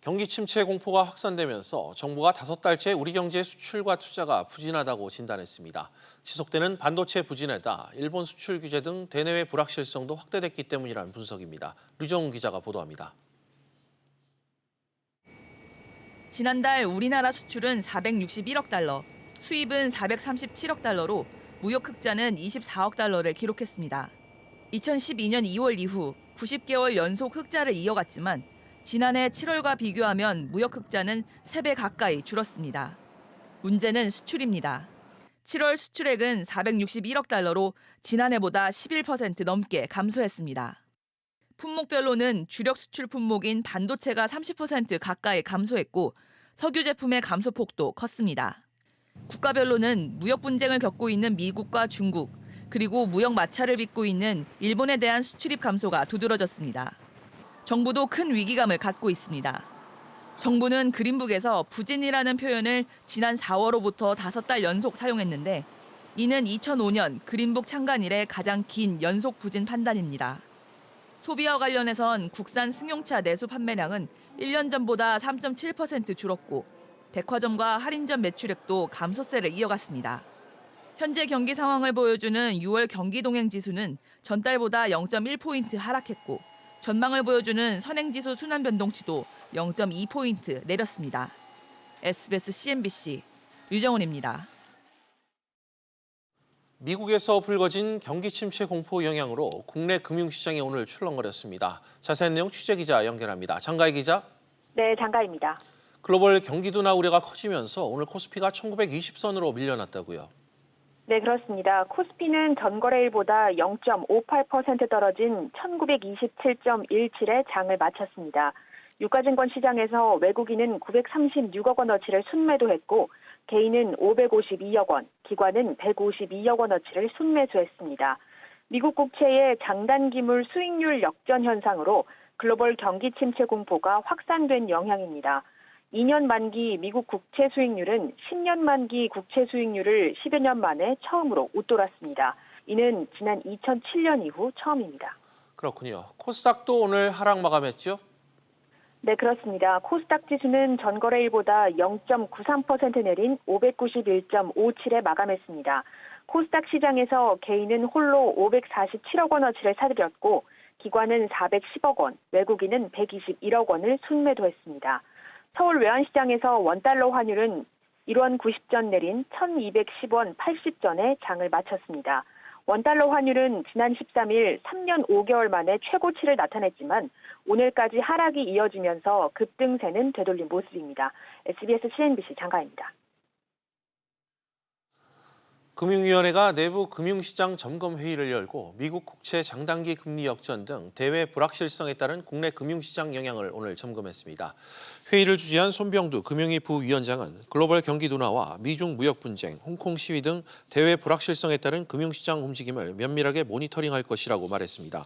경기 침체 공포가 확산되면서 정부가 5달째 우리 경제 수출과 투자가 부진하다고 진단했습니다. 지속되는 반도체 부진에다 일본 수출 규제 등 대내외 불확실성도 확대됐기 때문이라는 분석입니다. 류정훈 기자가 보도합니다. 지난달 우리나라 수출은 461억 달러, 수입은 437억 달러로 무역 흑자는 24억 달러를 기록했습니다. 2012년 2월 이후 90개월 연속 흑자를 이어갔지만 지난해 7월과 비교하면 무역 흑자는 3배 가까이 줄었습니다. 문제는 수출입니다. 7월 수출액은 461억 달러로 지난해보다 11% 넘게 감소했습니다. 품목별로는 주력 수출 품목인 반도체가 30% 가까이 감소했고 석유 제품의 감소폭도 컸습니다. 국가별로는 무역 분쟁을 겪고 있는 미국과 중국, 그리고 무역 마찰을 빚고 있는 일본에 대한 수출입 감소가 두드러졌습니다. 정부도 큰 위기감을 갖고 있습니다. 정부는 그린북에서 부진이라는 표현을 지난 4월로부터 5달 연속 사용했는데 이는 2005년 그린북 창간 이래 가장 긴 연속 부진 판단입니다. 소비와 관련해선 국산 승용차 내수 판매량은 1년 전보다 3.7% 줄었고 백화점과 할인점 매출액도 감소세를 이어갔습니다. 현재 경기 상황을 보여주는 6월 경기동행지수는 전달보다 0.1포인트 하락했고 전망을 보여주는 선행지수 순환변동치도 0.2포인트 내렸습니다. SBS CNBC 류정훈입니다. 미국에서 불거진 경기 침체 공포 영향으로 국내 금융시장이 오늘 출렁거렸습니다. 자세한 내용 취재기자 연결합니다. 장가희 기자. 네, 장가입니다. 글로벌 경기 둔화 우려가 커지면서 오늘 코스피가 1920선으로 밀려났다고요. 네, 그렇습니다. 코스피는 전거래일보다 0.58% 떨어진 1927.17에 장을 마쳤습니다. 유가증권 시장에서 외국인은 936억 원어치를 순매도했고 개인은 552억 원, 기관은 152억 원어치를 순매수했습니다. 미국 국채의 장단기물 수익률 역전 현상으로 글로벌 경기 침체 공포가 확산된 영향입니다. 2년 만기 미국 국채 수익률은 10년 만기 국채 수익률을 10여 년 만에 처음으로 웃돌았습니다. 이는 지난 2007년 이후 처음입니다. 그렇군요. 코스닥도 오늘 하락 마감했죠? 네, 그렇습니다. 코스닥 지수는 전거래일보다 0.93% 내린 591.57에 마감했습니다. 코스닥 시장에서 개인은 홀로 547억 원어치를 사들였고 기관은 410억 원, 외국인은 121억 원을 순매도했습니다. 서울 외환시장에서 원달러 환율은 1원 90전 내린 1210원 80전에 장을 마쳤습니다. 원달러 환율은 지난 13일 3년 5개월 만에 최고치를 나타냈지만 오늘까지 하락이 이어지면서 급등세는 되돌린 모습입니다. SBS CNBC 장가입니다. 금융위원회가 내부 금융시장 점검 회의를 열고 미국 국채 장단기 금리 역전 등 대외 불확실성에 따른 국내 금융시장 영향을 오늘 점검했습니다. 회의를 주재한 손병두 금융위 부위원장은 글로벌 경기 둔화와 미중 무역 분쟁, 홍콩 시위 등 대외 불확실성에 따른 금융시장 움직임을 면밀하게 모니터링할 것이라고 말했습니다.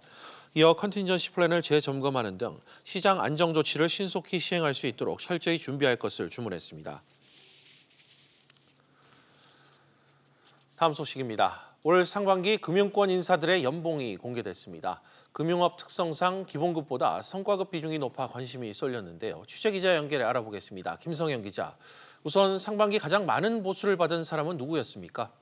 이어 컨틴전시 플랜을 재점검하는 등 시장 안정 조치를 신속히 시행할 수 있도록 철저히 준비할 것을 주문했습니다. 다음 소식입니다. 올 상반기 금융권 인사들의 연봉이 공개됐습니다. 금융업 특성상 기본급보다 성과급 비중이 높아 관심이 쏠렸는데요. 취재기자 연결해 알아보겠습니다. 김성현 기자. 우선 상반기 가장 많은 보수를 받은 사람은 누구였습니까?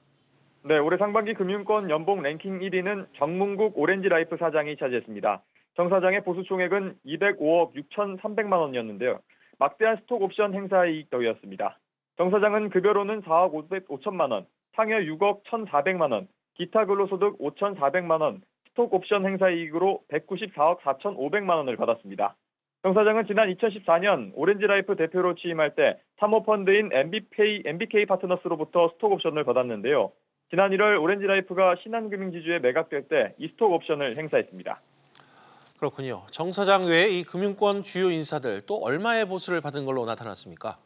네, 올해 상반기 금융권 연봉 랭킹 1위는 정문국 오렌지라이프 사장이 차지했습니다. 정 사장의 보수 총액은 205억 6,300만 원이었는데요. 막대한 스톡 옵션 행사 이익 덕이었습니다. 정 사장은 급여로는 4억 5천만 원, 상여 6억 1,400만 원, 기타 근로소득 5,400만 원, 스톡 옵션 행사 이익으로 194억 4,500만 원을 받았습니다. 정 사장은 지난 2014년 오렌지라이프 대표로 취임할 때 사모펀드인 MBK 파트너스로부터 스톡 옵션을 받았는데요. 지난 1월 오렌지라이프가 신한금융지주에 매각될 때 이 스톡 옵션을 행사했습니다. 그렇군요. 정 사장 외에 이 금융권 주요 인사들 또 얼마의 보수를 받은 걸로 나타났습니까?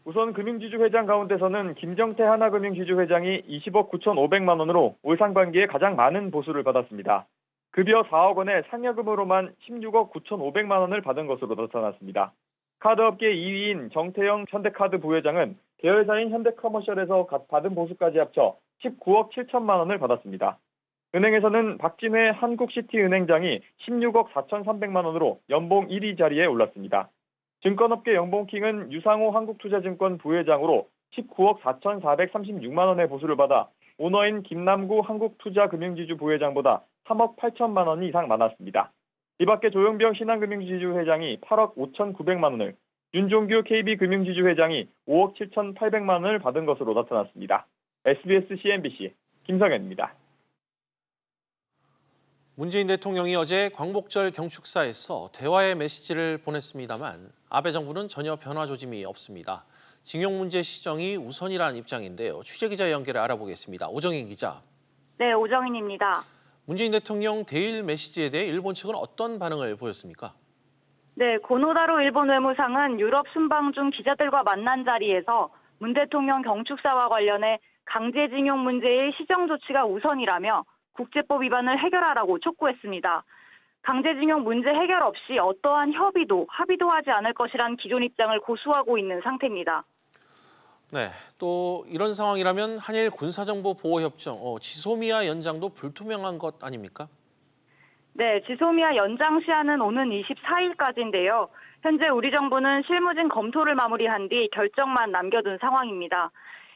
우선 금융지주 회장 가운데서는 김정태 하나금융지주 회장이 20억 9,500만 원으로 올 상반기에 가장 많은 보수를 받았습니다. 급여 4억 원에 상여금으로만 16억 9,500만 원을 받은 것으로 나타났습니다. 카드업계 2위인 정태영 현대카드 부회장은 계열사인 현대커머셜에서 받은 보수까지 합쳐 19억 7천만 원을 받았습니다. 은행에서는 박진회 한국시티은행장이 16억 4,300만 원으로 연봉 1위 자리에 올랐습니다. 증권업계 연봉킹은 유상호 한국투자증권 부회장으로 19억 4,436만 원의 보수를 받아 오너인 김남구 한국투자금융지주 부회장보다 3억 8천만 원 이상 많았습니다. 이 밖에 조영병 신한금융지주 회장이 8억 5,900만 원을, 윤종규 KB금융지주 회장이 5억 7,800만 원을 받은 것으로 나타났습니다. SBS CNBC 김성현입니다. 문재인 대통령이 어제 광복절 경축사에서 대화의 메시지를 보냈습니다만 아베 정부는 전혀 변화 조짐이 없습니다. 징용 문제 시정이 우선이라는 입장인데요. 취재기자 연결해 알아보겠습니다. 오정인 기자. 네, 오정인입니다. 문재인 대통령 대일 메시지에 대해 일본 측은 어떤 반응을 보였습니까? 네, 고노다로 일본 외무상은 유럽 순방 중 기자들과 만난 자리에서 문 대통령 경축사와 관련해 강제징용 문제의 시정 조치가 우선이라며 국제법 위반을 해결하라고 촉구했습니다. 강제징용 문제 해결 없이 어떠한 협의도 합의도 하지 않을 것이란 기존 입장을 고수하고 있는 상태입니다. 네, 또 이런 상황이라면 한일 군사정보 보호협정 지소미아 연장도 불투명한 것 아닙니까? 네, 지소미아 연장 시한은 오는 24일까지인데요. 현재 우리 정부는 실무진 검토를 마무리한 뒤 결정만 남겨둔 상황입니다.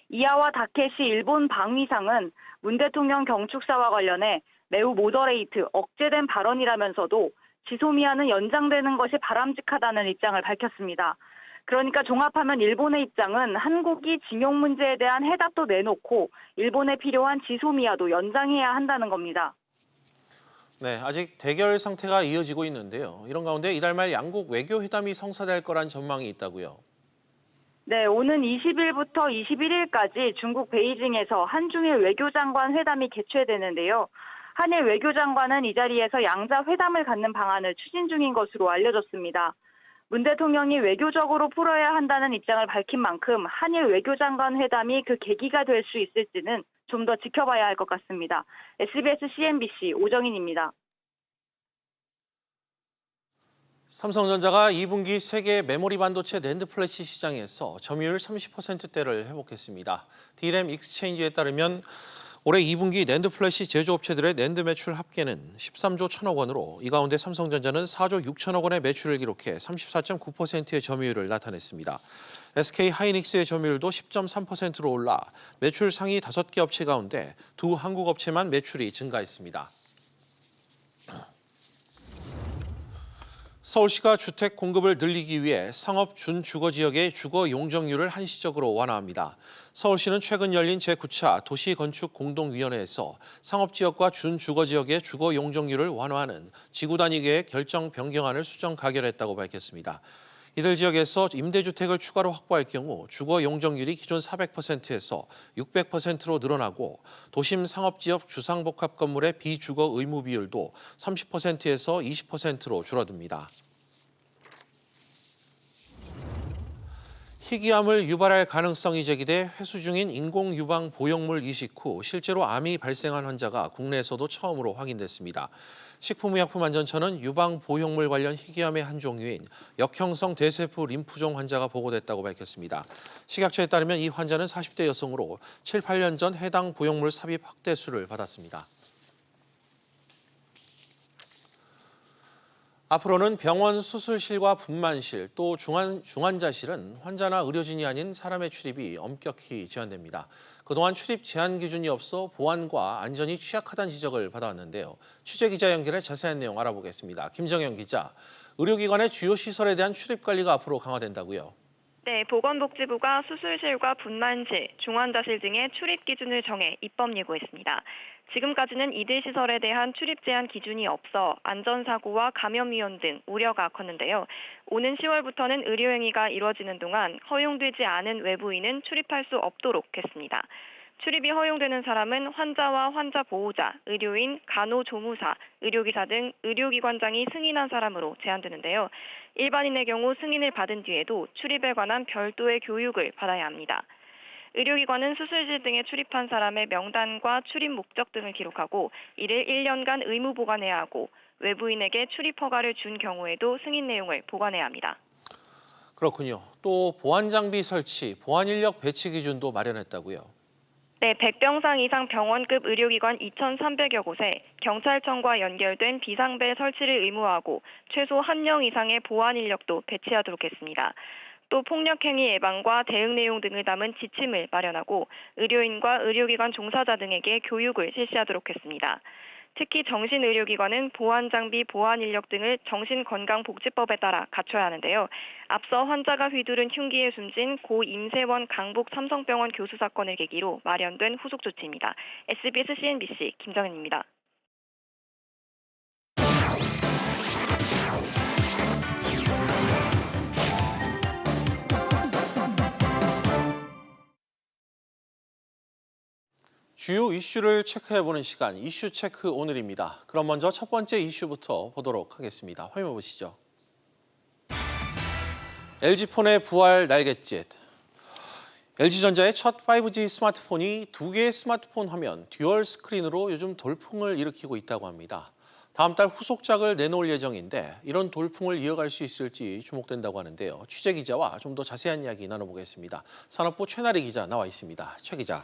이하와 다케시 일본 방위상은 문 대통령 경축사와 관련해 매우 모더레이트, 억제된 발언이라면서도 지소미아는 연장되는 것이 바람직하다는 입장을 밝혔습니다. 그러니까 종합하면 일본의 입장은 한국이 징용 문제에 대한 해답도 내놓고 일본에 필요한 지소미아도 연장해야 한다는 겁니다. 네, 아직 대결 상태가 이어지고 있는데요. 이런 가운데 이달 말 양국 외교회담이 성사될 거란 전망이 있다고요. 네, 오는 20일부터 21일까지 중국 베이징에서 한중일 외교장관 회담이 개최되는데요. 한일 외교장관은 이 자리에서 양자 회담을 갖는 방안을 추진 중인 것으로 알려졌습니다. 문 대통령이 외교적으로 풀어야 한다는 입장을 밝힌 만큼 한일 외교장관 회담이 그 계기가 될 수 있을지는 좀 더 지켜봐야 할 것 같습니다. SBS CNBC 오정인입니다. 삼성전자가 2분기 세계 메모리 반도체 낸드 플래시 시장에서 점유율 30%대를 회복했습니다. D램 익스체인지에 따르면 올해 2분기 낸드 플래시 제조업체들의 낸드 매출 합계는 13조 1천억 원으로 이 가운데 삼성전자는 4조 6천억 원의 매출을 기록해 34.9%의 점유율을 나타냈습니다. SK 하이닉스의 점유율도 10.3%로 올라 매출 상위 5개 업체 가운데 두 한국 업체만 매출이 증가했습니다. 서울시가 주택 공급을 늘리기 위해 상업 준주거지역의 주거 용적률을 한시적으로 완화합니다. 서울시는 최근 열린 제9차 도시건축공동위원회에서 상업지역과 준주거지역의 주거 용적률을 완화하는 지구 단위계의 결정 변경안을 수정 가결했다고 밝혔습니다. 이들 지역에서 임대주택을 추가로 확보할 경우 주거 용적률이 기존 400%에서 600%로 늘어나고 도심 상업지역 주상복합 건물의 비주거 의무 비율도 30%에서 20%로 줄어듭니다. 희귀암을 유발할 가능성이 제기돼 회수 중인 인공유방 보형물 이식 후 실제로 암이 발생한 환자가 국내에서도 처음으로 확인됐습니다. 식품의약품안전처는 유방 보형물 관련 희귀암의 한 종류인 역형성 대세포 림프종 환자가 보고됐다고 밝혔습니다. 식약처에 따르면 이 환자는 40대 여성으로 7, 8년 전 해당 보형물 삽입 확대수를 받았습니다. 앞으로는 병원 수술실과 분만실, 또 중환자실은 환자나 의료진이 아닌 사람의 출입이 엄격히 제한됩니다. 그동안 출입 제한 기준이 없어 보안과 안전이 취약하다는 지적을 받아왔는데요. 취재기자 연결해 자세한 내용 알아보겠습니다. 김정현 기자, 의료기관의 주요 시설에 대한 출입 관리가 앞으로 강화된다고요? 네, 보건복지부가 수술실과 분만실, 중환자실 등의 출입 기준을 정해 입법 예고했습니다. 지금까지는 이들 시설에 대한 출입 제한 기준이 없어 안전사고와 감염 위험 등 우려가 컸는데요. 오는 10월부터는 의료행위가 이루어지는 동안 허용되지 않은 외부인은 출입할 수 없도록 했습니다. 출입이 허용되는 사람은 환자와 환자 보호자, 의료인, 간호조무사, 의료기사 등 의료기관장이 승인한 사람으로 제한되는데요. 일반인의 경우 승인을 받은 뒤에도 출입에 관한 별도의 교육을 받아야 합니다. 의료기관은 수술실 등에 출입한 사람의 명단과 출입 목적 등을 기록하고 이를 1년간 의무 보관해야 하고 외부인에게 출입 허가를 준 경우에도 승인 내용을 보관해야 합니다. 그렇군요. 또 보안 장비 설치, 보안 인력 배치 기준도 마련했다고요? 네, 100병상 이상 병원급 의료기관 2,300여 곳에 경찰청과 연결된 비상벨 설치를 의무화하고 최소 1명 이상의 보안 인력도 배치하도록 했습니다. 또 폭력행위 예방과 대응 내용 등을 담은 지침을 마련하고 의료인과 의료기관 종사자 등에게 교육을 실시하도록 했습니다. 특히 정신의료기관은 보안장비, 보안인력 등을 정신건강복지법에 따라 갖춰야 하는데요. 앞서 환자가 휘두른 흉기에 숨진 고 임세원 강북 삼성병원 교수 사건을 계기로 마련된 후속 조치입니다. SBS CNBC 김정은입니다. 주요 이슈를 체크해보는 시간, 이슈 체크 오늘입니다. 그럼 먼저 첫 번째 이슈부터 보도록 하겠습니다. 화면 보시죠. LG폰의 부활 날갯짓. LG전자의 첫 5G 스마트폰이 2개의 스마트폰 화면, 듀얼 스크린으로 요즘 돌풍을 일으키고 있다고 합니다. 다음 달 후속작을 내놓을 예정인데 이런 돌풍을 이어갈 수 있을지 주목된다고 하는데요. 취재 기자와 좀 더 자세한 이야기 나눠보겠습니다. 산업부 최나리 기자 나와 있습니다. 최 기자,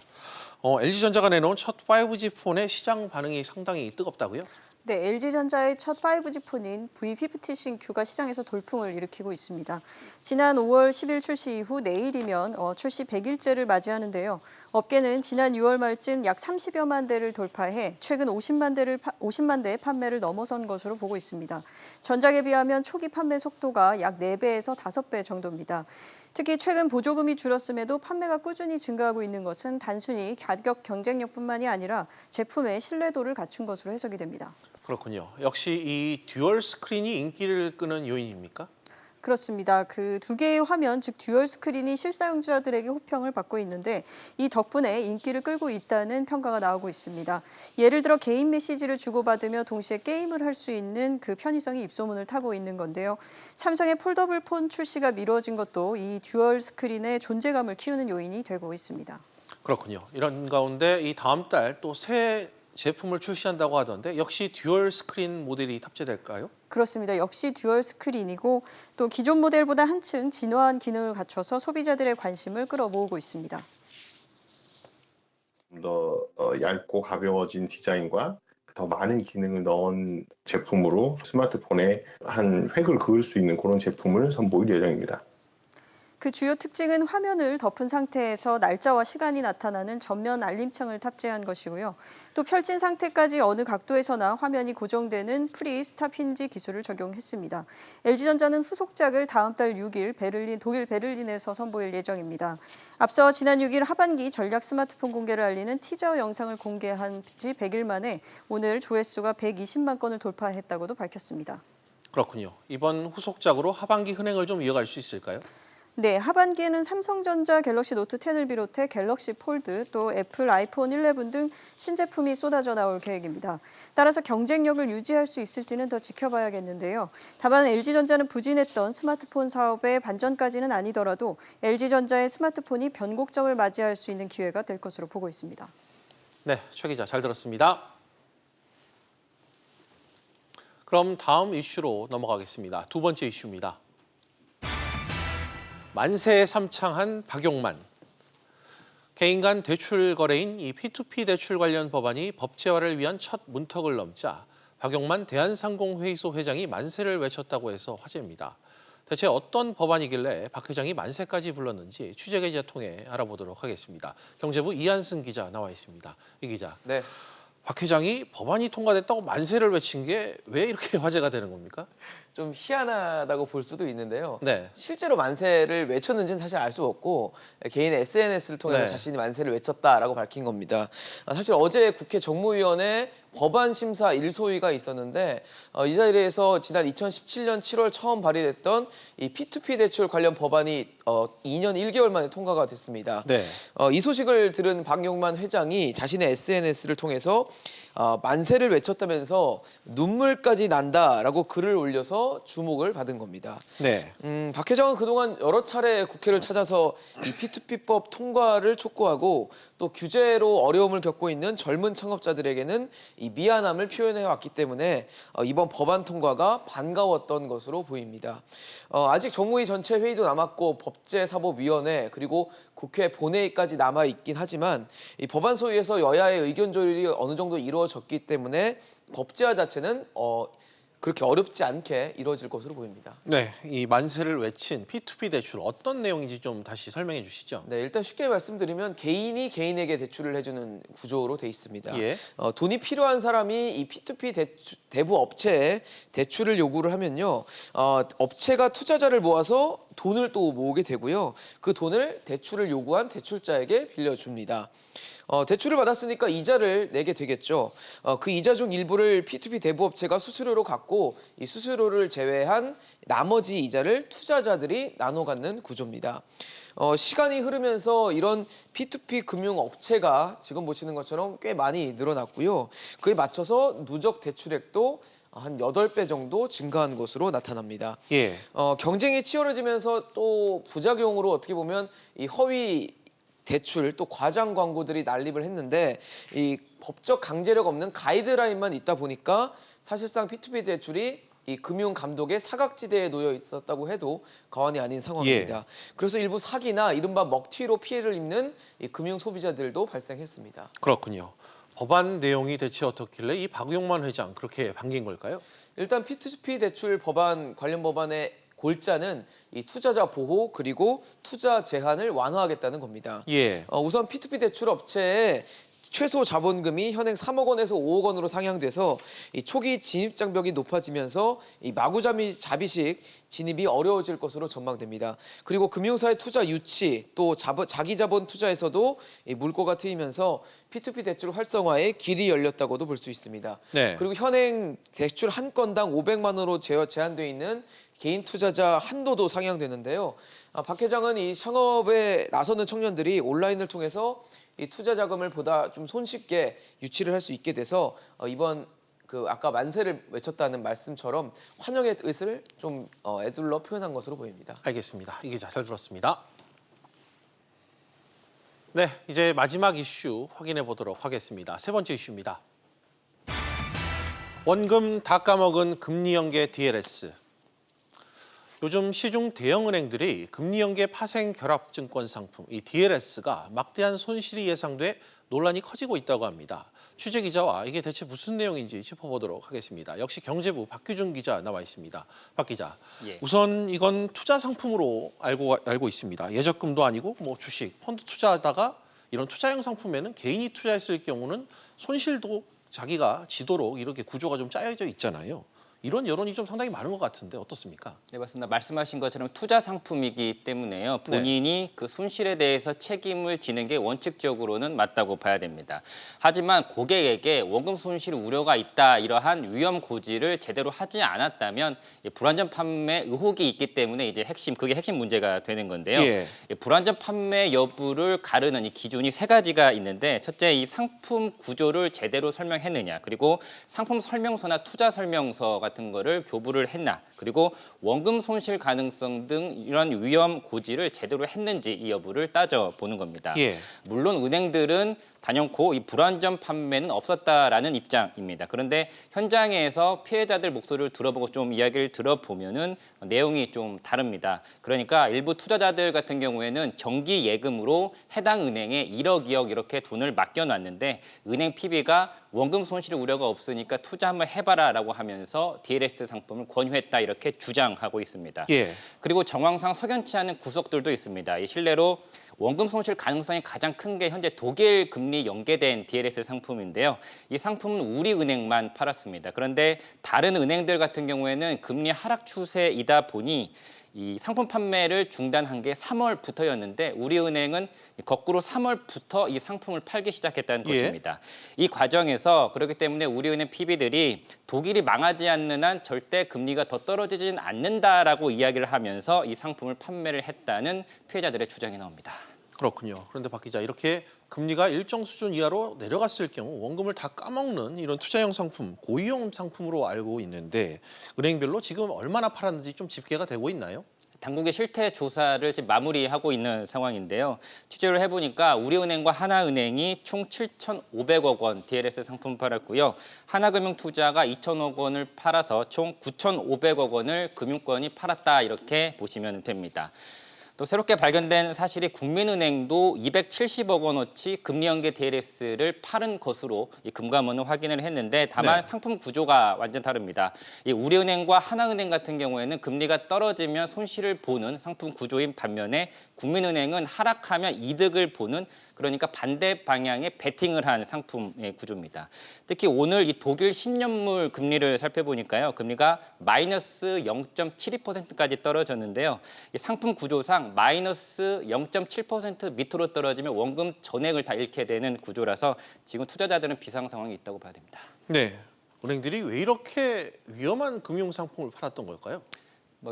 LG전자가 내놓은 첫 5G 폰의 시장 반응이 상당히 뜨겁다고요? 네, LG전자의 첫 5G 폰인 V50 신규가 시장에서 돌풍을 일으키고 있습니다. 지난 5월 10일 출시 이후 내일이면 출시 100일째를 맞이하는데요. 업계는 지난 6월 말쯤 약 30여만 대를 돌파해 최근 50만 대의 판매를 넘어선 것으로 보고 있습니다. 전작에 비하면 초기 판매 속도가 약 4배에서 5배 정도입니다. 특히 최근 보조금이 줄었음에도 판매가 꾸준히 증가하고 있는 것은 단순히 가격 경쟁력뿐만이 아니라 제품의 신뢰도를 갖춘 것으로 해석이 됩니다. 그렇군요. 역시 이 듀얼 스크린이 인기를 끄는 요인입니까? 그렇습니다. 그 2개의 화면, 즉 듀얼 스크린이 실사용자들에게 호평을 받고 있는데 이 덕분에 인기를 끌고 있다는 평가가 나오고 있습니다. 예를 들어 개인 메시지를 주고받으며 동시에 게임을 할 수 있는 그 편의성이 입소문을 타고 있는 건데요. 삼성의 폴더블 폰 출시가 미뤄진 것도 이 듀얼 스크린의 존재감을 키우는 요인이 되고 있습니다. 그렇군요. 이런 가운데 이 다음 달 또 새 제품을 출시한다고 하던데 역시 듀얼 스크린 모델이 탑재될까요? 그렇습니다. 역시 듀얼 스크린이고 또 기존 모델보다 한층 진화한 기능을 갖춰서 소비자들의 관심을 끌어모으고 있습니다. 더 얇고 가벼워진 디자인과 더 많은 기능을 넣은 제품으로 스마트폰에 한 획을 그을 수 있는 그런 제품을 선보일 예정입니다. 그 주요 특징은 화면을 덮은 상태에서 날짜와 시간이 나타나는 전면 알림창을 탑재한 것이고요. 또 펼친 상태까지 어느 각도에서나 화면이 고정되는 프리 스탑 힌지 기술을 적용했습니다. LG전자는 후속작을 다음 달 6일 독일 베를린에서 선보일 예정입니다. 앞서 지난 6일 하반기 전략 스마트폰 공개를 알리는 티저 영상을 공개한 지 100일 만에 오늘 조회수가 120만 건을 돌파했다고도 밝혔습니다. 그렇군요. 이번 후속작으로 하반기 흥행을 좀 이어갈 수 있을까요? 네, 하반기에는 삼성전자 갤럭시 노트 10을 비롯해 갤럭시 폴드, 또 애플 아이폰 11 등 신제품이 쏟아져 나올 계획입니다. 따라서 경쟁력을 유지할 수 있을지는 더 지켜봐야겠는데요. 다만 LG전자는 부진했던 스마트폰 사업의 반전까지는 아니더라도 LG전자의 스마트폰이 변곡점을 맞이할 수 있는 기회가 될 것으로 보고 있습니다. 네, 최 기자 잘 들었습니다. 그럼 다음 이슈로 넘어가겠습니다. 두 번째 이슈입니다. 만세에 삼창한 박용만. 개인 간 대출 거래인 이 P2P 대출 관련 법안이 법제화를 위한 첫 문턱을 넘자 박용만 대한상공회의소 회장이 만세를 외쳤다고 해서 화제입니다. 대체 어떤 법안이길래 박 회장이 만세까지 불렀는지 취재 기자 통해 알아보도록 하겠습니다. 경제부 이한승 기자 나와 있습니다. 이 기자. 네. 박 회장이 법안이 통과됐다고 만세를 외친 게 왜 이렇게 화제가 되는 겁니까? 좀 희한하다고 볼 수도 있는데요. 네. 실제로 만세를 외쳤는지는 사실 알 수 없고 개인 SNS를 통해서 네. 자신이 만세를 외쳤다라고 밝힌 겁니다. 사실 어제 국회 정무위원회 법안 심사 1소위가 있었는데 이 자리에서 지난 2017년 7월 처음 발의됐던 이 P2P 대출 관련 법안이 2년 1개월 만에 통과가 됐습니다. 네. 이 소식을 들은 박용만 회장이 자신의 SNS를 통해서 만세를 외쳤다면서 눈물까지 난다라고 글을 올려서 주목을 받은 겁니다. 네. 박 회장은 그동안 여러 차례 국회를 찾아서 이 P2P법 통과를 촉구하고 또 규제로 어려움을 겪고 있는 젊은 창업자들에게는 이 미안함을 표현해 왔기 때문에 이번 법안 통과가 반가웠던 것으로 보입니다. 아직 정무위 전체 회의도 남았고 법제사법위원회 그리고 국회 본회의까지 남아 있긴 하지만 이 법안 소위에서 여야의 의견 조율이 어느 정도 이루어졌기 때문에 법제화 자체는 그렇게 어렵지 않게 이루어질 것으로 보입니다. 네, 이 만세를 외친 P2P 대출 어떤 내용인지 좀 다시 설명해 주시죠. 네, 일단 쉽게 말씀드리면 개인이 개인에게 대출을 해주는 구조로 돼 있습니다. 예. 돈이 필요한 사람이 이 P2P 대부 업체에 대출을 요구를 하면요, 업체가 투자자를 모아서 돈을 또 모으게 되고요, 그 돈을 대출을 요구한 대출자에게 빌려줍니다. 대출을 받았으니까 이자를 내게 되겠죠. 그 이자 중 일부를 P2P 대부업체가 수수료로 갖고 이 수수료를 제외한 나머지 이자를 투자자들이 나눠 갖는 구조입니다. 시간이 흐르면서 이런 P2P 금융업체가 지금 보시는 것처럼 꽤 많이 늘어났고요. 그에 맞춰서 누적 대출액도 한 8배 정도 증가한 것으로 나타납니다. 예. 경쟁이 치열해지면서 또 부작용으로 어떻게 보면 이 허위 대출 또 과장 광고들이 난립을 했는데 이 법적 강제력 없는 가이드라인만 있다 보니까 사실상 P2P 대출이 이 금융 감독의 사각지대에 놓여 있었다고 해도 과언이 아닌 상황입니다. 예. 그래서 일부 사기나 이른바 먹튀로 피해를 입는 이 금융 소비자들도 발생했습니다. 그렇군요. 법안 내용이 대체 어떻길래 이 박용만 회장 그렇게 반긴 걸까요? 일단 P2P 대출 법안 관련 법안의 골자는 이 투자자 보호 그리고 투자 제한을 완화하겠다는 겁니다. 예. 우선 P2P 대출 업체의 최소 자본금이 현행 3억 원에서 5억 원으로 상향돼서 이 초기 진입 장벽이 높아지면서 이 마구잡이식 진입이 어려워질 것으로 전망됩니다. 그리고 금융사의 투자 유치 또 자기 자본 투자에서도 이 물꼬가 트이면서 P2P 대출 활성화에 길이 열렸다고도 볼 수 있습니다. 네. 그리고 현행 대출 한 건당 500만 원으로 제한되어 있는 개인 투자자 한도도 상향되는데요. 박 회장은 이 창업에 나서는 청년들이 온라인을 통해서 이 투자 자금을 보다 좀 손쉽게 유치를 할 수 있게 돼서 이번 그 아까 만세를 외쳤다는 말씀처럼 환영의 뜻을 좀 애둘러 표현한 것으로 보입니다. 알겠습니다. 이 기자 잘 들었습니다. 네, 이제 마지막 이슈 확인해 보도록 하겠습니다. 세 번째 이슈입니다. 원금 다 까먹은 금리 연계 DLS. 요즘 시중 대형은행들이 금리 연계 파생 결합 증권 상품 이 DLS가 막대한 손실이 예상돼 논란이 커지고 있다고 합니다. 취재 기자와 이게 대체 무슨 내용인지 짚어보도록 하겠습니다. 역시 경제부 박규준 기자 나와 있습니다. 박 기자, 예. 우선 이건 투자 상품으로 알고 있습니다. 예적금도 아니고 뭐 주식, 펀드 투자하다가 이런 투자형 상품에는 개인이 투자했을 경우는 손실도 자기가 지도록 이렇게 구조가 좀 짜여져 있잖아요. 이런 여론이 좀 상당히 많은 것 같은데 어떻습니까? 네, 맞습니다. 말씀하신 것처럼 투자 상품이기 때문에요. 본인이 그 손실에 대해서 책임을 지는 게 원칙적으로는 맞다고 봐야 됩니다. 하지만 고객에게 원금 손실 우려가 있다 이러한 위험 고지를 제대로 하지 않았다면 불완전 판매 의혹이 있기 때문에 이제 그게 핵심 문제가 되는 건데요. 예. 불완전 판매 여부를 가르는 이 기준이 3가지가 있는데 첫째, 이 상품 구조를 제대로 설명했느냐, 그리고 상품 설명서나 투자 설명서 같은 거를 교부를 했나, 그리고 원금 손실 가능성 등 이런 위험 고지를 제대로 했는지 이 여부를 따져보는 겁니다. 예. 물론 은행들은 단연코 이 불완전 판매는 없었다라는 입장입니다. 그런데 현장에서 피해자들 목소리를 들어보고 좀 이야기를 들어보면은 내용이 좀 다릅니다. 그러니까 일부 투자자들 같은 경우에는 정기 예금으로 해당 은행에 1억, 2억 이렇게 돈을 맡겨놨는데 은행 PB가 원금 손실 우려가 없으니까 투자 한번 해봐라라고 하면서 DLS 상품을 권유했다 이렇게 주장하고 있습니다. 예. 그리고 정황상 석연치 않은 구석들도 있습니다. 이 실례로 원금 손실 가능성이 가장 큰 게 현재 독일 금리 연계된 DLS 상품인데요. 이 상품은 우리은행만 팔았습니다. 그런데 다른 은행들 같은 경우에는 금리 하락 추세이다 보니 이 상품 판매를 중단한 게 3월부터였는데 우리은행은 거꾸로 3월부터 이 상품을 팔기 시작했다는 것입니다. 이 과정에서 그렇기 때문에 우리은행 PB들이 독일이 망하지 않는 한 절대 금리가 더 떨어지진 않는다라고 이야기를 하면서 이 상품을 판매를 했다는 피해자들의 주장이 나옵니다. 그렇군요. 그런데 박 기자, 이렇게 금리가 일정 수준 이하로 내려갔을 경우 원금을 다 까먹는 이런 투자형 상품, 고위험 상품으로 알고 있는데 은행별로 지금 얼마나 팔았는지 좀 집계가 되고 있나요? 당국의 실태 조사를 지금 마무리하고 있는 상황인데요. 취재를 해보니까 우리은행과 하나은행이 총 7,500억 원 DLS 상품 팔았고요. 하나금융투자가 2,000억 원을 팔아서 총 9,500억 원을 금융권이 팔았다, 이렇게 보시면 됩니다. 또 새롭게 발견된 사실이 국민은행도 270억 원어치 금리연계 DLS를 팔은 것으로 이 금감원은 확인을 했는데 다만 네. 상품 구조가 완전 다릅니다. 이 우리은행과 하나은행 같은 경우에는 금리가 떨어지면 손실을 보는 상품 구조인 반면에 국민은행은 하락하면 이득을 보는, 그러니까 반대 방향의 베팅을 한 상품의 구조입니다. 특히 오늘 이 독일 10년물 금리를 살펴보니까요. 금리가 마이너스 0.72%까지 떨어졌는데요. 이 상품 구조상 마이너스 0.7% 밑으로 떨어지면 원금 전액을 다 잃게 되는 구조라서 지금 투자자들은 비상 상황이 있다고 봐야 됩니다. 네. 은행들이 왜 이렇게 위험한 금융 상품을 팔았던 걸까요?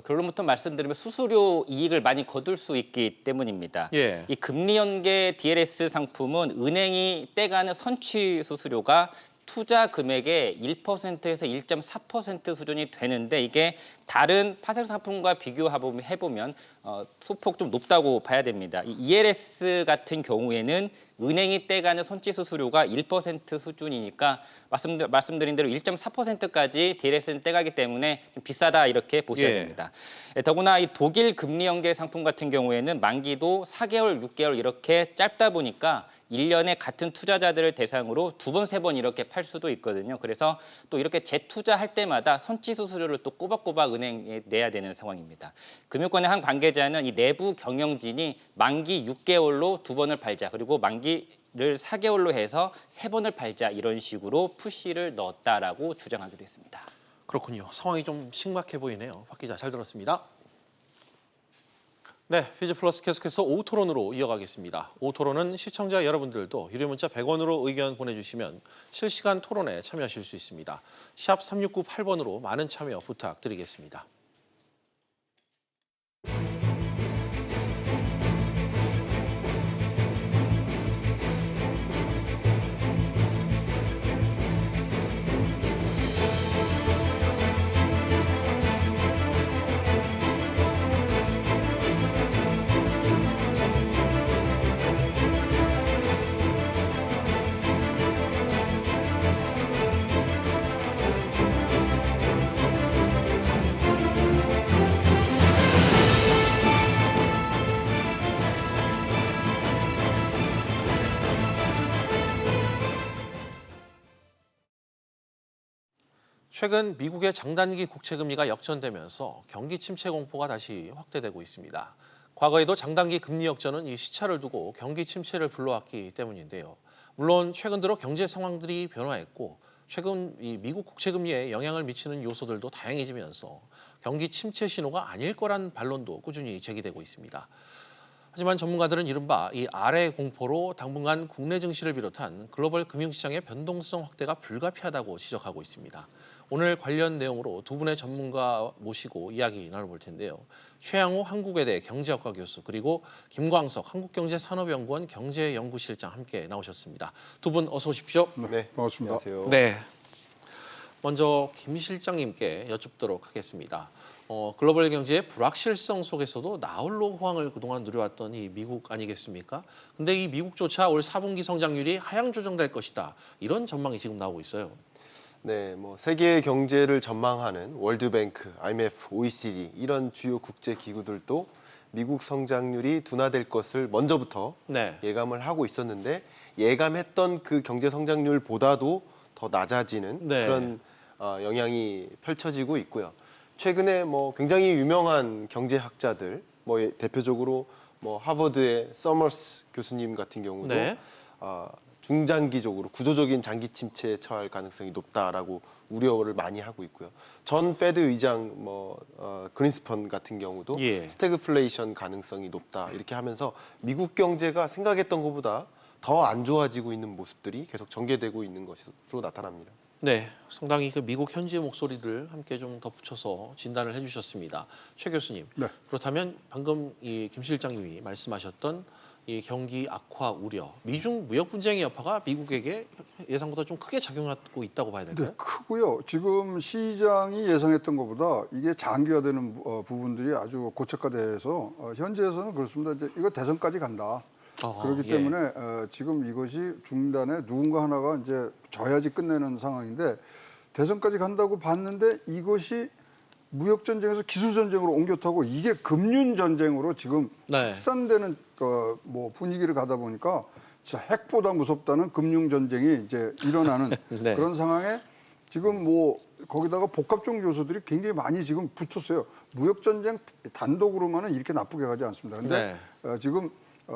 결론부터 말씀드리면 수수료 이익을 많이 거둘 수 있기 때문입니다. 예. 이 금리 연계 DLS 상품은 은행이 떼가는 선취 수수료가 투자 금액의 1%에서 1.4% 수준이 되는데 이게 다른 파생 상품과 비교해보면 소폭 좀 높다고 봐야 됩니다. 이 ELS 같은 경우에는 은행이 떼가는 선취 수수료가 1% 수준이니까 말씀드린 대로 1.4%까지 DLS는 떼가기 때문에 좀 비싸다, 이렇게 보셔야 됩니다. 더구나 이 독일 금리 연계 상품 같은 경우에는 만기도 4개월, 6개월 이렇게 짧다 보니까 1년에 같은 투자자들을 대상으로 2번, 3번 이렇게 팔 수도 있거든요. 그래서 또 이렇게 재투자할 때마다 선취 수수료를 또 꼬박꼬박 은행에 내야 되는 상황입니다. 금융권의 한 관계자는 이 내부 경영진이 만기 6개월로 2번을 팔자, 그리고 만기를 4개월로 해서 3번을 팔자, 이런 식으로 푸시를 넣었다라고 주장하기도 했습니다. 그렇군요. 상황이 좀 심각해 보이네요. 박 기자, 잘 들었습니다. 네, 퓨즈플러스 계속해서 오후 토론으로 이어가겠습니다. 오후 토론은 시청자 여러분들도 유료 문자 100원으로 의견 보내주시면 실시간 토론에 참여하실 수 있습니다. 샵 3698번으로 많은 참여 부탁드리겠습니다. 최근 미국의 장단기 국채 금리가 역전되면서 경기 침체 공포가 다시 확대되고 있습니다. 과거에도 장단기 금리 역전은 이 시차를 두고 경기 침체를 불러왔기 때문인데요. 물론 최근 들어 경제 상황들이 변화했고 최근 이 미국 국채 금리에 영향을 미치는 요소들도 다양해지면서 경기 침체 신호가 아닐 거란 반론도 꾸준히 제기되고 있습니다. 하지만 전문가들은 이른바 이 아래 공포로 당분간 국내 증시를 비롯한 글로벌 금융시장의 변동성 확대가 불가피하다고 지적하고 있습니다. 오늘 관련 내용으로 두 분의 전문가 모시고 이야기 나눠볼 텐데요. 최양호 한국외대 경제학과 교수, 그리고 김광석 한국경제산업연구원 경제연구실장 함께 나오셨습니다. 두 분 어서 오십시오. 네, 반갑습니다. 안녕하세요. 네. 먼저 김 실장님께 여쭙도록 하겠습니다. 글로벌 경제의 불확실성 속에서도 나홀로 호황을 그동안 누려왔던 이 미국 아니겠습니까? 근데 이 미국조차 올 4분기 성장률이 하향 조정될 것이다, 이런 전망이 지금 나오고 있어요. 네, 세계 경제를 전망하는 월드뱅크, IMF, OECD 이런 주요 국제 기구들도 미국 성장률이 둔화될 것을 먼저부터 예감을 하고 있었는데 예감했던 그 경제 성장률보다도 더 낮아지는 그런 영향이 펼쳐지고 있고요. 최근에 굉장히 유명한 경제학자들, 대표적으로 하버드의 서머스 교수님 같은 경우도 중장기적으로 구조적인 장기 침체에 처할 가능성이 높다라고 우려를 많이 하고 있고요. 전 페드 의장 그린스펀 같은 경우도 스태그플레이션 가능성이 높다, 이렇게 하면서 미국 경제가 생각했던 것보다 더 안 좋아지고 있는 모습들이 계속 전개되고 있는 것으로 나타납니다. 네, 상당히 그 미국 현지의 목소리를 함께 좀 덧붙여서 진단을 해주셨습니다. 최 교수님, 그렇다면 방금 이 김 실장님이 말씀하셨던 이 경기 악화 우려, 미중 무역 분쟁의 여파가 미국에게 예상보다 좀 크게 작용하고 있다고 봐야 될까요? 네, 크고요. 지금 시장이 예상했던 것보다 이게 장기화되는 부분들이 아주 고착화돼서 현재에서는 그렇습니다. 이제 이거 대선까지 간다. 그렇기 때문에 지금 이것이 중단에 누군가 하나가 이제 져야지 끝내는 상황인데 대선까지 간다고 봤는데 이것이 무역 전쟁에서 기술 전쟁으로 옮겨 타고 이게 금융 전쟁으로 지금 확산되는 뭐 분위기를 가다 보니까 진짜 핵보다 무섭다는 금융 전쟁이 이제 일어나는 네. 그런 상황에 지금 뭐 거기다가 복합적 요소들이 굉장히 많이 지금 붙었어요. 무역 전쟁 단독으로만은 이렇게 나쁘게 가지 않습니다. 근데 지금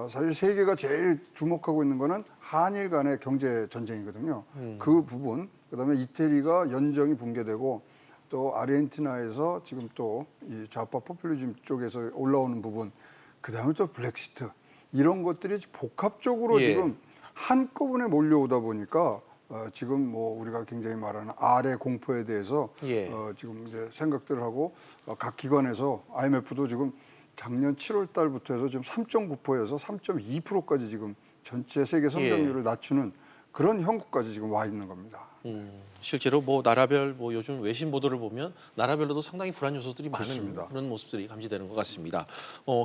사실 세계가 제일 주목하고 있는 거는 한일 간의 경제 전쟁이거든요. 그 부분, 그다음에 이태리가 연정이 붕괴되고 또 아르헨티나에서 지금 또 이 좌파 포퓰리즘 쪽에서 올라오는 부분, 그다음에 또 브렉시트 이런 것들이 복합적으로 지금 한꺼번에 몰려오다 보니까 지금 뭐 우리가 굉장히 말하는 아래 공포에 대해서 지금 이제 생각들을 하고 각 기관에서 IMF도 지금 작년 7월 달부터 해서 지금 3.9%에서 3.2%까지 지금 전체 세계 성장률을 낮추는 그런 형국까지 지금 와 있는 겁니다. 실제로 뭐 나라별 뭐 요즘 외신 보도를 보면 나라별로도 상당히 불안 요소들이 많은 그렇습니다. 그런 모습들이 감지되는 것 같습니다.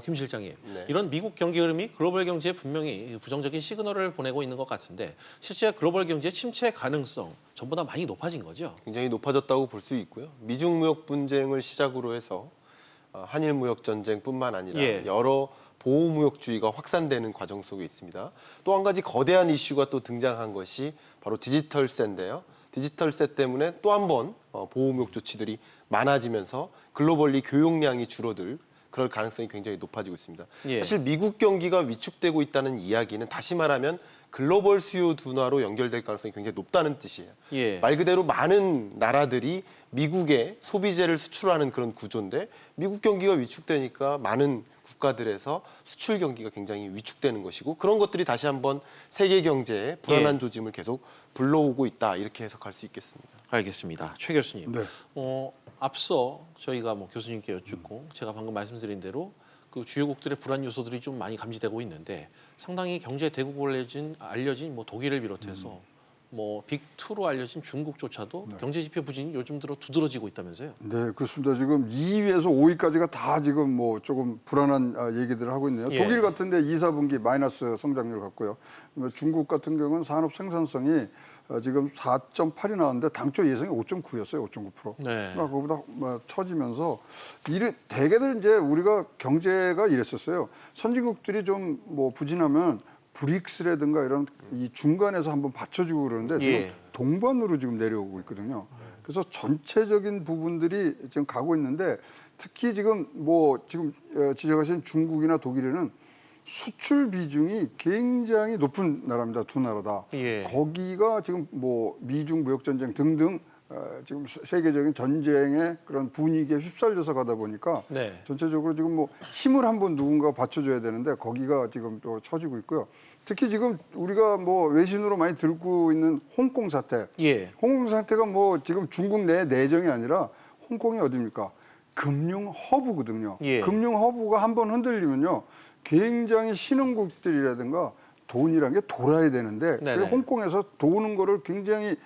김 실장님, 이런 미국 경기 흐름이 글로벌 경제에 분명히 부정적인 시그널을 보내고 있는 것 같은데 실제 글로벌 경제 침체 가능성 전보다 많이 높아진 거죠? 굉장히 높아졌다고 볼 수 있고요. 미중 무역 분쟁을 시작으로 해서 한일 무역 전쟁뿐만 아니라 여러 보호무역주의가 확산되는 과정 속에 있습니다. 또 한 가지 거대한 이슈가 또 등장한 것이 바로 디지털세인데요. 디지털세 때문에 또 한 번 보호무역 조치들이 많아지면서 글로벌리 교역량이 줄어들 그럴 가능성이 굉장히 높아지고 있습니다. 사실 미국 경기가 위축되고 있다는 이야기는 다시 말하면 글로벌 수요 둔화로 연결될 가능성이 굉장히 높다는 뜻이에요. 말 그대로 많은 나라들이 미국에 소비재를 수출하는 그런 구조인데 미국 경기가 위축되니까 많은 국가들에서 수출 경기가 굉장히 위축되는 것이고 그런 것들이 다시 한번 세계 경제에 불안한 조짐을 계속 불러오고 있다 이렇게 해석할 수 있겠습니다. 알겠습니다. 최 교수님, 앞서 저희가 뭐 교수님께 여쭙고 제가 방금 말씀드린 대로 그 주요국들의 불안 요소들이 좀 많이 감지되고 있는데 상당히 경제 대국으로 알려진 뭐 독일을 비롯해서 뭐 빅2로 알려진 중국조차도 경제 지표 부진이 요즘 들어 두드러지고 있다면서요? 네, 그렇습니다. 지금 2위에서 5위까지가 다 지금 뭐 조금 불안한 얘기들을 하고 있네요. 독일 같은데 2, 4분기 마이너스 성장률 같고요. 중국 같은 경우는 산업 생산성이 지금 4.8이 나왔는데 당초 예상이 5.9였어요. 5.9%. 그러니까 그거보다 처지면서 대개들 이제 우리가 경제가 이랬었어요. 선진국들이 좀 뭐 부진하면 브릭스라든가 이런 이 중간에서 한번 받쳐주고 그러는데 지금 동반으로 지금 내려오고 있거든요. 그래서 전체적인 부분들이 지금 가고 있는데 특히 지금 뭐 지금 지적하신 중국이나 독일에는 수출 비중이 굉장히 높은 나라입니다. 두 나라 다. 거기가 지금 뭐 미중 무역 전쟁 등등 지금 세계적인 전쟁의 그런 분위기에 휩쓸려서 가다 보니까 전체적으로 지금 뭐 힘을 한번 누군가 받쳐줘야 되는데 거기가 지금 또 처지고 있고요. 특히 지금 우리가 뭐 외신으로 많이 듣고 있는 홍콩 사태. 홍콩 사태가 뭐 지금 중국 내 내정이 아니라 홍콩이 어디입니까? 금융 허브거든요. 금융 허브가 한번 흔들리면요. 굉장히 신흥국들이라든가 돈이란 게 돌아야 되는데 그 홍콩에서 도는 거를 굉장히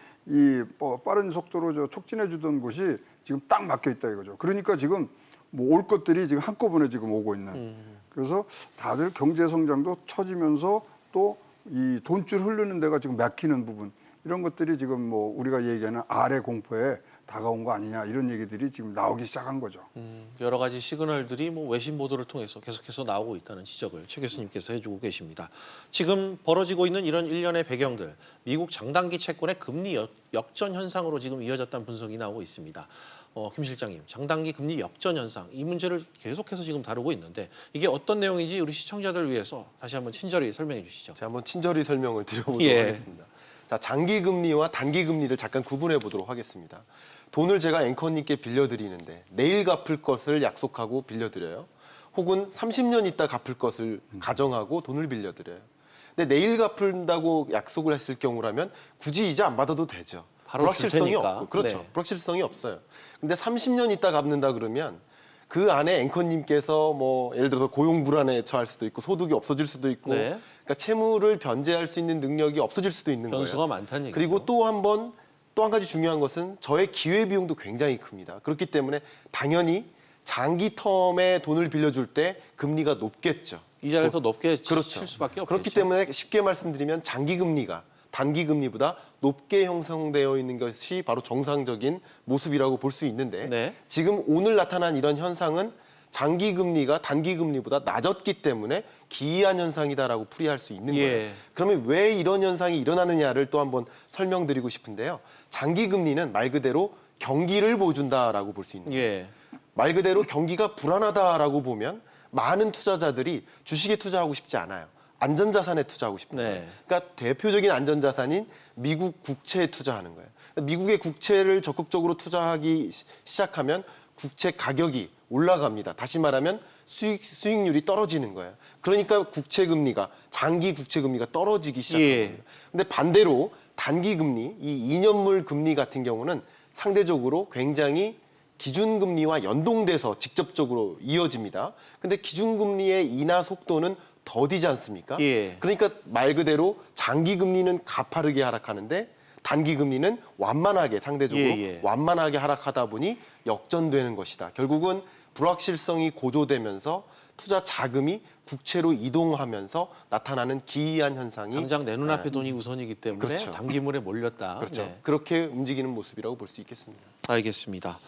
빠른 속도로 촉진해 주던 곳이 지금 딱 막혀 있다 이거죠. 그러니까 지금 뭐 올 것들이 지금 한꺼번에 지금 오고 있는. 그래서 다들 경제 성장도 처지면서 또 이 돈줄 흐르는 데가 지금 막히는 부분 이런 것들이 지금 뭐 우리가 얘기하는 아래 공포에 다가온 거 아니냐 이런 얘기들이 지금 나오기 시작한 거죠. 여러 가지 시그널들이 뭐 외신 보도를 통해서 계속해서 나오고 있다는 지적을 최 교수님께서 해주고 계십니다. 지금 벌어지고 있는 이런 일련의 배경들, 미국 장단기 채권의 금리 역전 현상으로 지금 이어졌다는 분석이 나오고 있습니다. 김 실장님, 장단기 금리 역전 현상, 이 문제를 계속해서 지금 다루고 있는데 이게 어떤 내용인지 우리 시청자들 위해서 다시 한번 친절히 설명해 주시죠. 제가 한번 친절히 설명을 드려보도록 하겠습니다. 자, 장기 금리와 단기 금리를 잠깐 구분해 보도록 하겠습니다. 돈을 제가 앵커님께 빌려드리는데 내일 갚을 것을 약속하고 빌려드려요. 혹은 30년 있다 갚을 것을 가정하고 돈을 빌려드려요. 근데 내일 갚는다고 약속을 했을 경우라면 굳이 이자 안 받아도 되죠. 바로 불확실성이 없고, 그렇죠. 불확실성이 없어요. 근데 30년 있다 갚는다 그러면 그 안에 앵커님께서 뭐 예를 들어서 고용 불안에 처할 수도 있고 소득이 없어질 수도 있고 네. 그러니까 채무를 변제할 수 있는 능력이 없어질 수도 있는 거예요. 변수가 많다는 얘기죠. 그리고 또 한 가지 중요한 것은 저의 기회 비용도 굉장히 큽니다. 그렇기 때문에 당연히 장기 텀에 돈을 빌려줄 때 금리가 높겠죠. 이자를 더 높게 그렇죠. 칠 수밖에 없겠죠. 그렇기 때문에 쉽게 말씀드리면 장기 금리가 단기 금리보다 높게 형성되어 있는 것이 바로 정상적인 모습이라고 볼 수 있는데 네. 지금 오늘 나타난 이런 현상은 장기 금리가 단기 금리보다 낮았기 때문에 기이한 현상이다라고 풀이할 수 있는 거예요. 그러면 왜 이런 현상이 일어나느냐를 또 한번 설명드리고 싶은데요. 장기 금리는 말 그대로 경기를 보여준다라고 볼 수 있는 거예요. 말 그대로 경기가 불안하다라고 보면 많은 투자자들이 주식에 투자하고 싶지 않아요. 안전자산에 투자하고 싶은 거예요. 그러니까 대표적인 안전자산인 미국 국채에 투자하는 거예요. 미국의 국채를 적극적으로 투자하기 시작하면 국채 가격이 올라갑니다. 다시 말하면 수익률이 떨어지는 거예요. 그러니까 장기 국채 금리가 떨어지기 시작합니다. 근데 반대로 단기 금리, 이 2년물 금리 같은 경우는 상대적으로 굉장히 기준금리와 연동돼서 직접적으로 이어집니다. 근데 기준금리의 인하 속도는 더디지 않습니까? 그러니까 말 그대로 장기 금리는 가파르게 하락하는데 단기 금리는 완만하게 상대적으로 완만하게 하락하다 보니 역전되는 것이다. 결국은 불확실성이 고조되면서 투자 자금이 국채로 이동하면서 나타나는 기이한 현상이 당장 내 눈앞에 돈이 우선이기 때문에 그렇죠. 단기물에 몰렸다. 그렇죠. 그렇게 움직이는 모습이라고 볼 수 있겠습니다. 알겠습니다.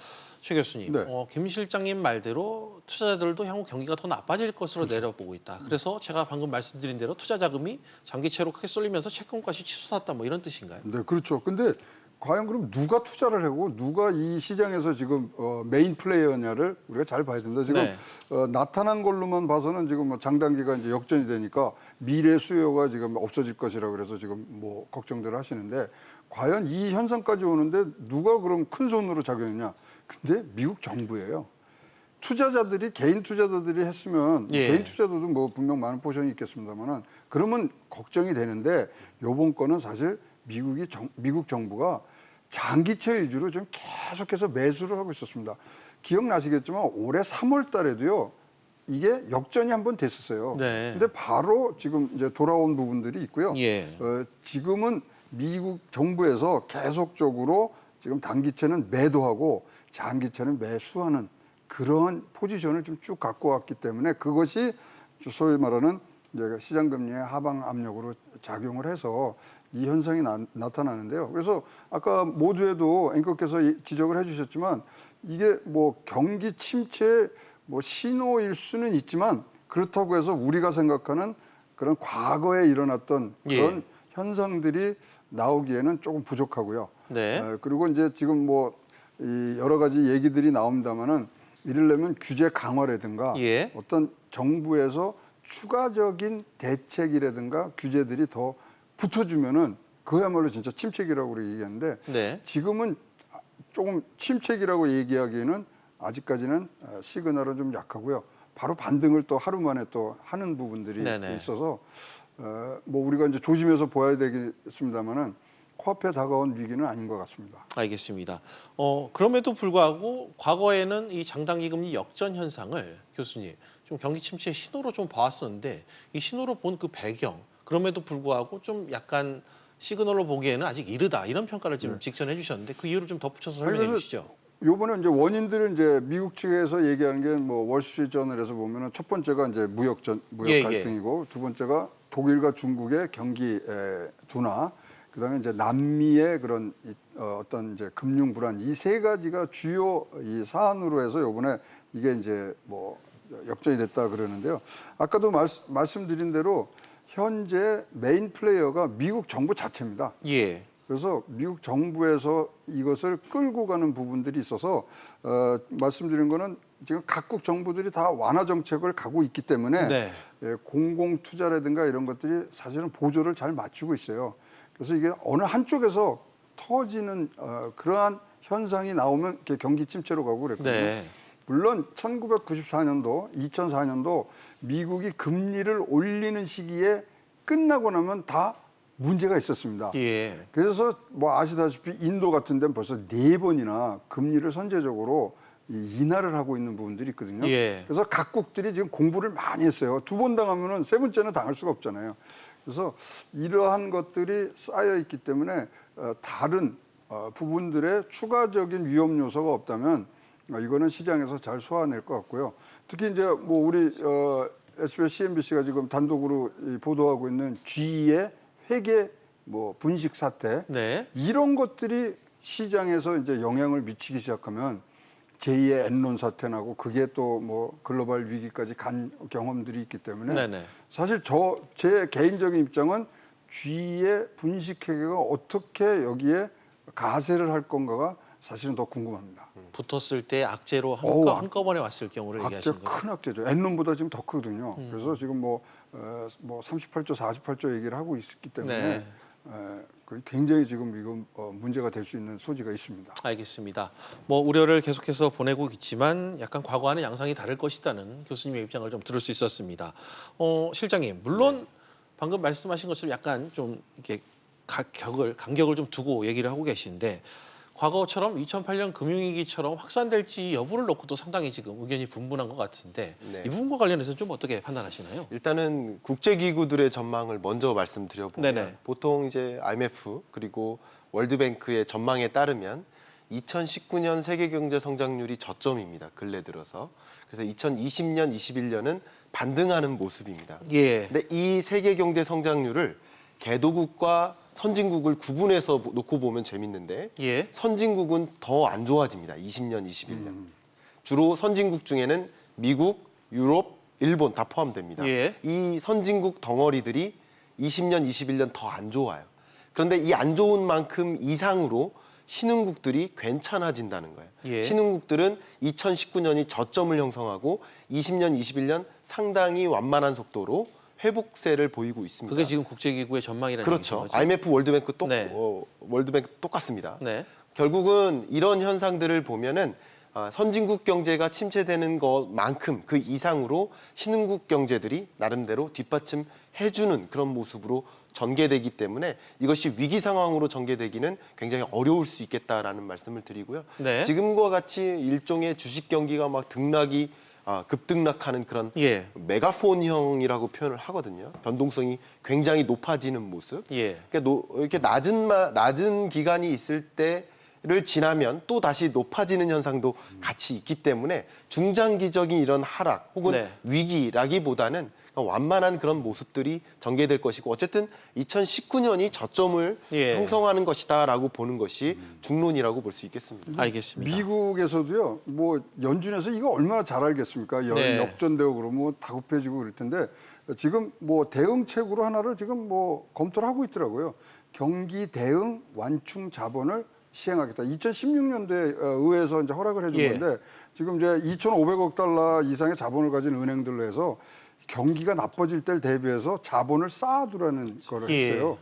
최 교수님, 김 실장님 말대로 투자자들도 향후 경기가 더 나빠질 것으로 내려보고 있다. 그래서 제가 방금 말씀드린 대로 투자 자금이 장기채로 크게 쏠리면서 채권값이 치솟았다 뭐 이런 뜻인가요? 네, 그렇죠. 근데 과연 그럼 누가 투자를 하고 누가 이 시장에서 지금 메인 플레이어냐를 우리가 잘 봐야 됩니다. 지금 나타난 걸로만 봐서는 지금 뭐 장단기가 이제 역전이 되니까 미래 수요가 지금 없어질 것이라 그래서 지금 뭐 걱정들 하시는데 과연 이 현상까지 오는데 누가 그럼 큰 손으로 작용했냐? 근데 미국 정부예요. 투자자들이 개인 투자자들이 했으면 개인 투자자도 뭐 분명 많은 포션이 있겠습니다만은 그러면 걱정이 되는데 요번 거는 사실 미국 정부가 장기채 위주로 좀 계속해서 매수를 하고 있었습니다. 기억나시겠지만 올해 3월 달에도요. 이게 역전이 한번 됐었어요. 근데 바로 지금 이제 돌아온 부분들이 있고요. 지금은 미국 정부에서 계속적으로 지금 단기채는 매도하고 장기채는 매수하는 그런 포지션을 좀 쭉 갖고 왔기 때문에 그것이 소위 말하는 이제 시장 금리의 하방 압력으로 작용을 해서 이 현상이 나타나는데요. 그래서 아까 모두에도 앵커께서 지적을 해주셨지만 이게 뭐 경기 침체 뭐 신호일 수는 있지만 그렇다고 해서 우리가 생각하는 그런 과거에 일어났던 그런 현상들이 나오기에는 조금 부족하고요. 그리고 이제 지금 뭐 이 여러 가지 얘기들이 나옵니다만은 이르려면 규제 강화라든가 어떤 정부에서 추가적인 대책이라든가 규제들이 더 붙어주면은 그야말로 진짜 침체기라고 우리 얘기하는데 지금은 조금 침체기라고 얘기하기에는 아직까지는 시그널은 좀 약하고요. 바로 반등을 또 하루 만에 또 하는 부분들이 있어서 뭐 우리가 이제 조심해서 봐야 되겠습니다만은 코앞에 다가온 위기는 아닌 것 같습니다. 알겠습니다. 그럼에도 불구하고 과거에는 이 장단기 금리 역전 현상을 교수님 좀 경기 침체의 신호로 좀 봐왔었는데 이 신호로 본 그 배경 그럼에도 불구하고 좀 약간 시그널로 보기에는 아직 이르다 이런 평가를 지금 직전해 주셨는데 그 이유를 좀 덧붙여서 설명해 주시죠. 요번에 이제 원인들은 이제 미국 측에서 얘기하는 게 뭐 월스트리트저널에서 보면은 첫 번째가 이제 무역 갈등이고 두 번째가 독일과 중국의 경기 둔화, 그다음에 이제 남미의 그런 어떤 이제 금융 불안 이 세 가지가 주요 이 사안으로 해서 요번에 이게 이제 뭐 역전이 됐다 그러는데요. 아까도 말씀드린 대로 현재 메인 플레이어가 미국 정부 자체입니다. 그래서 미국 정부에서 이것을 끌고 가는 부분들이 있어서 말씀드린 거는 지금 각국 정부들이 다 완화 정책을 가고 있기 때문에 공공 투자라든가 이런 것들이 사실은 보조를 잘 맞추고 있어요. 그래서 이게 어느 한쪽에서 터지는 그러한 현상이 나오면 경기 침체로 가고 그랬거든요. 물론 1994년도, 2004년도 미국이 금리를 올리는 시기에 끝나고 나면 다 문제가 있었습니다. 그래서 뭐 아시다시피 인도 같은 데는 벌써 4번이나 금리를 선제적으로 이 인하를 하고 있는 부분들이 있거든요. 예. 그래서 각국들이 지금 공부를 많이 했어요. 2번 당하면은 3번째는 당할 수가 없잖아요. 그래서 이러한 것들이 쌓여 있기 때문에 다른 부분들의 추가적인 위험 요소가 없다면 이거는 시장에서 잘 소화낼 것 같고요. 특히 이제 뭐 우리 SBS, CNBC가 지금 단독으로 보도하고 있는 G의 회계 뭐 분식 사태 네. 이런 것들이 시장에서 이제 영향을 미치기 시작하면 제2의 엔론 사태 나고 그게 또 뭐 글로벌 위기까지 간 경험들이 있기 때문에 네네. 사실 제 개인적인 입장은 G의 분식 회계가 어떻게 여기에 가세를 할 건가가 사실은 더 궁금합니다. 붙었을 때 악재로 한꺼번에 왔을 경우를 악재 얘기하시는 거죠? 큰 악재죠. 엔론보다 지금 더 크거든요. 그래서 지금 뭐 38조, 48조 얘기를 하고 있기 때문에 네. 굉장히 지금 이건 문제가 될 수 있는 소지가 있습니다. 알겠습니다. 뭐 우려를 계속해서 보내고 있지만 약간 과거와는 양상이 다를 것이라는 교수님의 입장을 좀 들을 수 있었습니다. 실장님, 물론 방금 말씀하신 것처럼 약간 좀 이렇게 간격을 좀 두고 얘기를 하고 계신데 과거처럼 2008년 금융위기처럼 확산될지 여부를 놓고도 상당히 지금 의견이 분분한 것 같은데 네. 이 부분과 관련해서 좀 어떻게 판단하시나요? 일단은 국제기구들의 전망을 먼저 말씀드려보면 네네. 보통 이제 IMF 그리고 월드뱅크의 전망에 따르면 2019년 세계 경제 성장률이 저점입니다. 근래 들어서. 그래서 2020년, 21년은 반등하는 모습입니다. 예. 근데 이 세계 경제 성장률을 개도국과 선진국을 구분해서 놓고 보면 재밌는데 예. 선진국은 더 안 좋아집니다. 20년, 21년. 주로 선진국 중에는 미국, 유럽, 일본 다 포함됩니다. 예. 이 선진국 덩어리들이 20년, 21년 더 안 좋아요. 그런데 이 안 좋은 만큼 이상으로 신흥국들이 괜찮아진다는 거예요. 예. 신흥국들은 2019년이 저점을 형성하고 20년, 21년 상당히 완만한 속도로 회복세를 보이고 있습니다. 그게 지금 국제기구의 전망이라는 그렇죠. 얘기죠. IMF, 월드뱅크 네. 월드뱅크 똑같습니다. 네. 결국은 이런 현상들을 보면은 선진국 경제가 침체되는 것만큼 그 이상으로 신흥국 경제들이 나름대로 뒷받침해주는 그런 모습으로 전개되기 때문에 이것이 위기 상황으로 전개되기는 굉장히 어려울 수 있겠다라는 말씀을 드리고요. 네. 지금과 같이 일종의 주식 경기가 막 급등락하는 그런 예. 메가폰형이라고 표현을 하거든요. 변동성이 굉장히 높아지는 모습. 예. 그러니까 이렇게 낮은 기간이 있을 때를 지나면 또 다시 높아지는 현상도 같이 있기 때문에 중장기적인 이런 하락 혹은 네. 위기라기보다는 완만한 그런 모습들이 전개될 것이고 어쨌든 2019년이 저점을 예. 형성하는 것이다라고 보는 것이 중론이라고 볼 수 있겠습니다. 알겠습니다. 미국에서도요, 뭐 연준에서 이거 얼마나 잘 알겠습니까? 네. 역전되고 그러면 다급해지고 그럴 텐데 지금 뭐 대응책으로 하나를 지금 뭐 검토를 하고 있더라고요. 경기 대응 완충 자본을 시행하겠다. 2016년도에 의회에서 이제 허락을 해준 예. 건데 지금 이제 2,500억 달러 이상의 자본을 가진 은행들로 해서 경기가 나빠질 때를 대비해서 자본을 쌓아두라는 거를 예. 했어요.